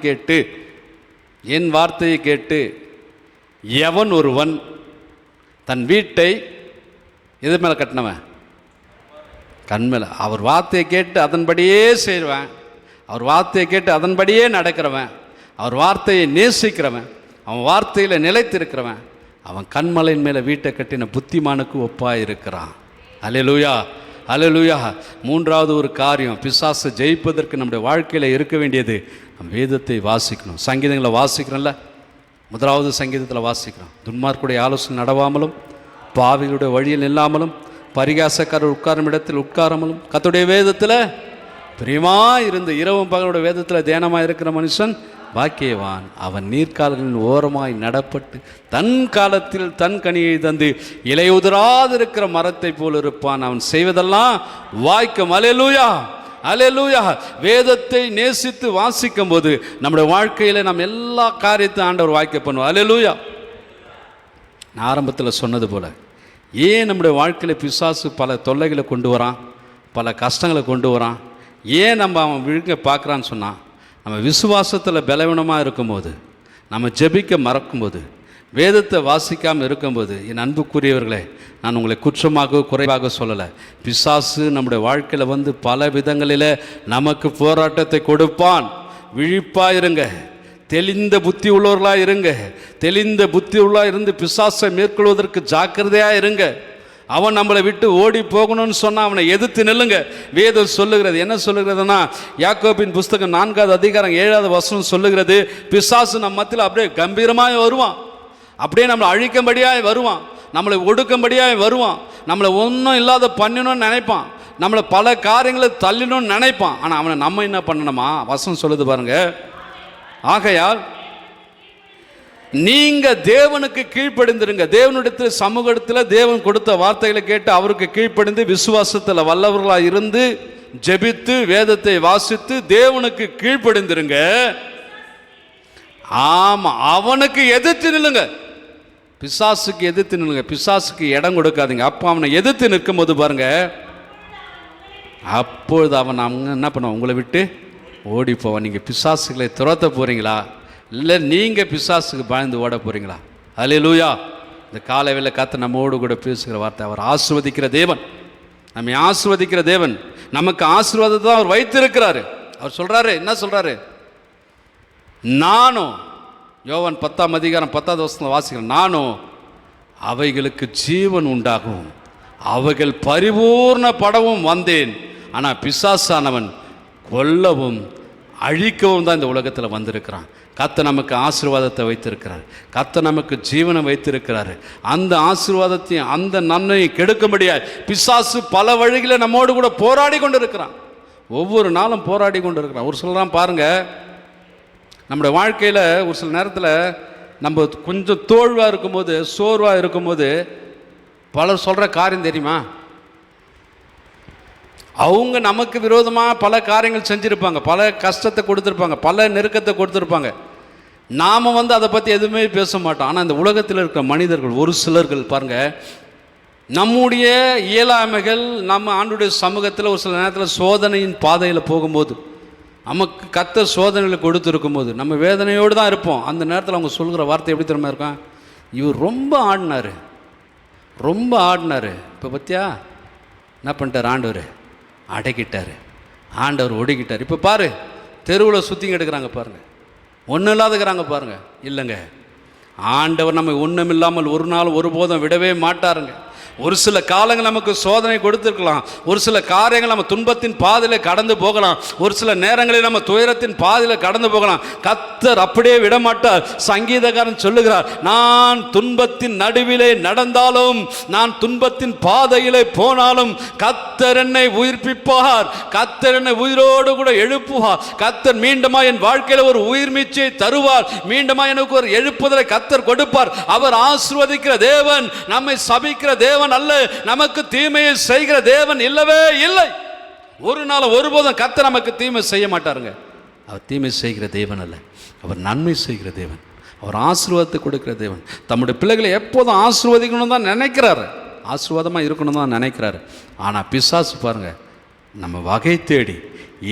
[SPEAKER 1] கேட்டு எவன் ஒருவன் தன் வீட்டை எது மேலே கட்டினவன்? கண் மேலே. அவர் வார்த்தையை கேட்டு அதன்படியே செய்வேன், அவர் வார்த்தையை கேட்டு அதன்படியே நடக்கிறவன், அவர் வார்த்தையை நேசிக்கிறவன், அவன் வார்த்தையில் நிலைத்திருக்கிறவன், அவன் கண்மலையின் மேலே வீட்டை கட்டின புத்திமானுக்கு ஒப்பாக இருக்கிறான். அல்லேலூயா, அல்லேலூயா. மூன்றாவது ஒரு காரியம், பிசாசை ஜெயிப்பதற்கு நம்முடைய வாழ்க்கையில் இருக்க வேண்டியது, நம்ம வேதத்தை வாசிக்கணும். சங்கீதங்களை வாசிக்கிறோம்ல, முதலாவது சங்கீதத்தில் வாசிக்கிறோம், துன்மார்க்குடைய ஆலோசனை நடவாமலும், பாவிகளுடைய வழியில் இல்லாமலும், பரிகாசக்காரர் உட்காரும் இடத்தில் உட்காராமலும், கர்த்தருடைய வேதத்தில் பிரியமாக இருந்து இரவும் பகலுடைய வேதத்தில் தியானமாக இருக்கிற மனுஷன் பாக்கியவான். அவன் நீர்க்கால்களின் ஓரமாய் நடப்பட்டு தன் காலத்தில் தன் கனியை தந்து இலையுதிராதிருக்கிற மரத்தை போல் இருப்பான். அவன் செய்வதெல்லாம் வாய்க்கும். அல்லேலூயா, அல்லேலூயா. வேதத்தை நேசித்து வாசிக்கும் போது நம்முடைய வாழ்க்கையில் நம்ம எல்லா காரியத்தையும் ஆண்டவர் வாய்க்க பண்ணுவோம். அல்லேலூயா. நான் ஆரம்பத்தில் சொன்னது போல், ஏன் நம்முடைய வாழ்க்கையில் பிசாசு பல தொல்லைகளை கொண்டு வரான், பல கஷ்டங்களை கொண்டு வரான், ஏன் நம்ம அவன் விழுங்க பார்க்குறான்னு சொன்னான், நம்ம விசுவாசத்தில் பலவீனமாக இருக்கும்போது, நம்ம ஜெபிக்க மறக்கும்போது, வேதத்தை வாசிக்காமல் இருக்கும்போது. என் அன்புக்குரியவர்களே, நான் உங்களை குற்றமாக குறைவாக சொல்லலை. பிசாசு நம்முடைய வாழ்க்கையில் வந்து பல விதங்களில் நமக்கு போராட்டத்தை கொடுப்பான். விழிப்பாக இருங்க, தெளிந்த புத்தி உள்ளவர்களாக இருங்க. தெளிந்த புத்தி உள்ளாக இருந்து பிசாசை மேற்கொள்வதற்கு ஜாக்கிரதையாக இருங்க. அவன் நம்மளை விட்டு ஓடி போகணும்னு சொன்னால் அவனை எதிர்த்து நில்லுங்க. வேதம் சொல்லுகிறது என்ன சொல்லுகிறதுனா, யாக்கோபின் புஸ்தகம் 4வது அதிகாரம் 7வது வசனம் சொல்லுகிறது, பிசாசு நம்ம மத்தியில் அப்படியே கம்பீரமாக வருவான், அப்படியே நம்மளை அழிக்கும்படியாக வருவான், நம்மளை ஒடுக்கும்படியாக வருவான், நம்மளை ஒன்றும் இல்லாத பண்ணணும்னு நினைப்பான், நம்மளை பல காரியங்களை தள்ளணும்னு நினைப்பான். ஆனால் அவனை நம்ம என்ன பண்ணணுமா? வசனம் சொல்லுது பாருங்க, ஆகையால் நீங்க தேவனுக்கு கீழ்ப்படிந்திருங்க. தேவனிடத்தில் சமூகத்தில் தேவன் கொடுத்த வார்த்தைகளை கேட்டு அவருக்கு கீழ்ப்படிந்து விசுவாசத்தில் வல்லவர்களாக இருந்து ஜெபித்து வேதத்தை வாசித்து தேவனுக்கு கீழ்ப்படிந்திருங்க. ஆமா, அவனுக்கு எதிர்த்து நில்லுங்க, பிசாசுக்கு எதிர்த்து நில்லுங்க, பிசாசுக்கு இடம் கொடுக்காதீங்க. அப்போ அவனை எதிர்த்து நிற்கும் போது பாருங்க, அப்பொழுது அவன் அவங்க என்ன பண்ணுவான்? உங்களை விட்டு ஓடி போவான். நீங்கள் பிசாசுகளை துரத்த போகிறீங்களா, இல்லை நீங்கள் பிசாசுக்கு பயந்து ஓட போகிறீங்களா? அல்லேலூயா. இந்த காலையில் கர்த்தர் நம்மோடு கூட பேசுகிற வார்த்தை, அவர் ஆசீர்வதிக்கிற தேவன், நம்மை ஆசீர்வதிக்கிற தேவன், நமக்கு ஆசீர்வாதத்தை தான் அவர் வைத்திருக்கிறாரு. அவர் சொல்கிறாரு, என்ன சொல்கிறாரு? நானும், யோவான் 10ஆம் அதிகாரம் 10வது வசனத்தை வாசிக்கிறேன், நானும் அவைகளுக்கு ஜீவன் உண்டாகவும் அவைகள் பரிபூர்ணப்படவும் வந்தேன். ஆனால் பிசாசானவன் கொல்லவும் அழிக்கவும் தான் இந்த உலகத்தில் வந்திருக்கிறான். கர்த்தர் நமக்கு ஆசீர்வாதத்தை வைத்திருக்கிறார், கர்த்தர் நமக்கு ஜீவனை வைத்திருக்கிறாரு. அந்த ஆசீர்வாதத்தையும் அந்த நன்மையை கெடுக்கும்படியாக பிசாசு பல வழிகளில் நம்மோடு கூட போராடி கொண்டு இருக்கிறான். ஒவ்வொரு நாளும் போராடி கொண்டு இருக்கிறான். ஒரு சிலலாம் பாருங்கள், நம்முடைய வாழ்க்கையில் ஒரு சில நேரத்தில் நம்ம கொஞ்சம் தோல்வாக இருக்கும்போது, சோர்வாக இருக்கும்போது பலர் சொல்கிற காரியம் தெரியுமா? அவங்க நமக்கு விரோதமாக பல காரியங்கள் செஞ்சுருப்பாங்க, பல கஷ்டத்தை கொடுத்துருப்பாங்க, பல நெருக்கத்தை கொடுத்துருப்பாங்க. நாம் அதை பற்றி எதுவுமே பேச மாட்டோம். ஆனால் இந்த உலகத்தில் இருக்கிற மனிதர்கள் ஒரு சிலர்கள் பாருங்கள், நம்முடைய இயலாமைகள் நம்ம ஆண்டுடைய சமூகத்தில் ஒரு சில நேரத்தில் சோதனையின் பாதையில் போகும்போது, நமக்கு கர்த்தர் சோதனைகளை கொடுத்துருக்கும் போது நம்ம வேதனையோடு தான் இருப்போம். அந்த நேரத்தில் அவங்க சொல்கிற வார்த்தை எப்படி தெரியுமா இருக்கான்? இவர் ரொம்ப ஆடினார், ரொம்ப ஆடினார், இப்போ பற்றியா என்ன பண்ணிட்டார்? ஆண்டவர் அடக்கிட்டார், ஆண்டவர் ஒடுக்கிட்டார். இப்போ பாரு, தெருவில் சுற்றிங்க எடுக்கிறாங்க பாருங்கள், ஒன்றும் இல்லாதக்கிறாங்க பாருங்கள். இல்லைங்க, ஆண்டவர் நம்ம ஒன்றும் இல்லாமல் ஒரு நாள் ஒருபோதும் விடவே மாட்டாருங்க. ஒரு சில காலங்கள் நமக்கு சோதனை கொடுத்துருக்கலாம், ஒரு சில காரியங்கள் நம்ம துன்பத்தின் பாதையில் கடந்து போகலாம், ஒரு சில நேரங்களில் நம்ம துயரத்தின் பாதையில் கடந்து போகலாம். கர்த்தர் அப்படியே விடமாட்டார். சங்கீதக்காரன் சொல்லுகிறார், நான் துன்பத்தின் நடுவிலே நடந்தாலும், நான் துன்பத்தின் பாதையிலே போனாலும் கர்த்தர் என்னை உயிர்ப்பிப்பார், கர்த்தர் என்னை உயிரோடு கூட எழுப்புவார், கர்த்தர் மீண்டுமா என் வாழ்க்கையில் ஒரு உயிர் மீட்சியை தருவார், மீண்டுமா எனக்கு ஒரு எழுப்புதலை கர்த்தர் கொடுப்பார். அவர் ஆசீர்வதிக்கிற தேவன், நம்மை சபிக்கிற தேவன் அல்ல, நமக்கு தீமையை செய்கிற தேவன் இல்லவே இல்லை. ஒரு நாள் ஒருபோதும் கர்த்தர் நமக்கு தீமை செய்ய மாட்டாருங்க. அவர் தீமை செய்கிற தேவன் அல்ல, அவர் நன்மை செய்கிற தேவன், அவர் ஆசீர்வாதத்தை கொடுக்கிற தேவன். தம்முடைய பிள்ளைகளை எப்போதும் ஆசீர்வதிக்கணும் தான் நினைக்கிறாரு, ஆசீர்வாதமாக இருக்கணும் தான் நினைக்கிறாரு. ஆனால் பிசாசு பாருங்க, நம்ம வகை தேடி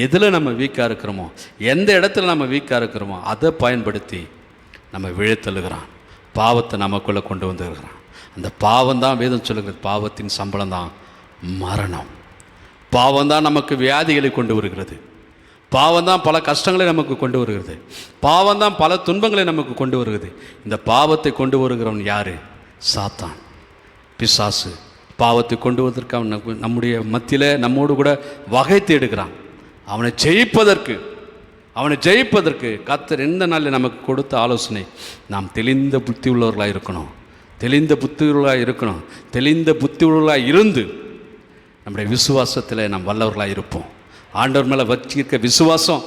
[SPEAKER 1] எதில் நம்ம வீக்காக இருக்கிறோமோ, எந்த இடத்துல நம்ம வீக்காக இருக்கிறோமோ அதை பயன்படுத்தி நம்ம விழத்தழுகிறான், பாவத்தை நமக்குள்ளே கொண்டு வந்துருக்கிறான். அந்த பாவம் தான் வேதம் சொல்லுகிறது, பாவத்தின் சம்பளம் தான் மரணம். பாவம் தான் நமக்கு வியாதிகளை கொண்டு வருகிறது, பாவம் தான் பல கஷ்டங்களை நமக்கு கொண்டு வருகிறது, பாவம் தான் பல துன்பங்களை நமக்கு கொண்டு வருகிறது. இந்த பாவத்தை கொண்டு வருகிறவன் யார்? சாத்தான், பிசாசு. பாவத்தை கொண்டு வருவதற்கு அவன் நம்முடைய மத்தியில் நம்மோடு கூட வகை தேடுகிறான். அவனை ஜெயிப்பதற்கு கர்த்தர் எந்த நாளில் நமக்கு கொடுத்த ஆலோசனை, நாம் தெளிந்த புத்தி உள்ளவர்களாக இருக்கணும், தெளிந்த புத்தி உள்ளவர்களாக இருந்து நம்முடைய விசுவாசத்தில் நாம் வல்லவர்களாக இருப்போம். ஆண்டவர் மேலே வச்சிருக்க விசுவாசம்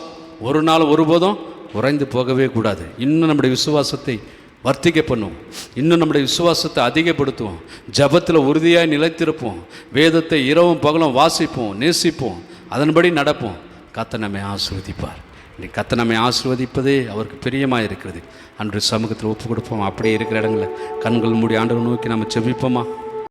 [SPEAKER 1] ஒரு நாள் ஒருபோதும் குறைந்து போகவே கூடாது. இன்னும் நம்முடைய விசுவாசத்தை வர்த்திக்க பண்ணுவோம், இன்னும் நம்முடைய விசுவாசத்தை அதிகப்படுத்துவோம், ஜபத்தில் உறுதியாக நிலைத்திருப்போம், வேதத்தை இரவும் பகலும் வாசிப்போம், நேசிப்போம், அதன்படி நடப்போம். கர்த்தர் நம்மை ஆசீர்வதிப்பார். இன்னைக்கு கர்த்தர் நம்மை ஆசீர்வதிப்பதே அவருக்கு பிரியமாக இருக்கிறது. அன்று சமூகத்தில் ஒப்பு கொடுப்போம். அப்படியே இருக்கிற இடங்களில் கண்கள் மூடி ஆண்டவரை நோக்கி நம்ம செபிப்போமா?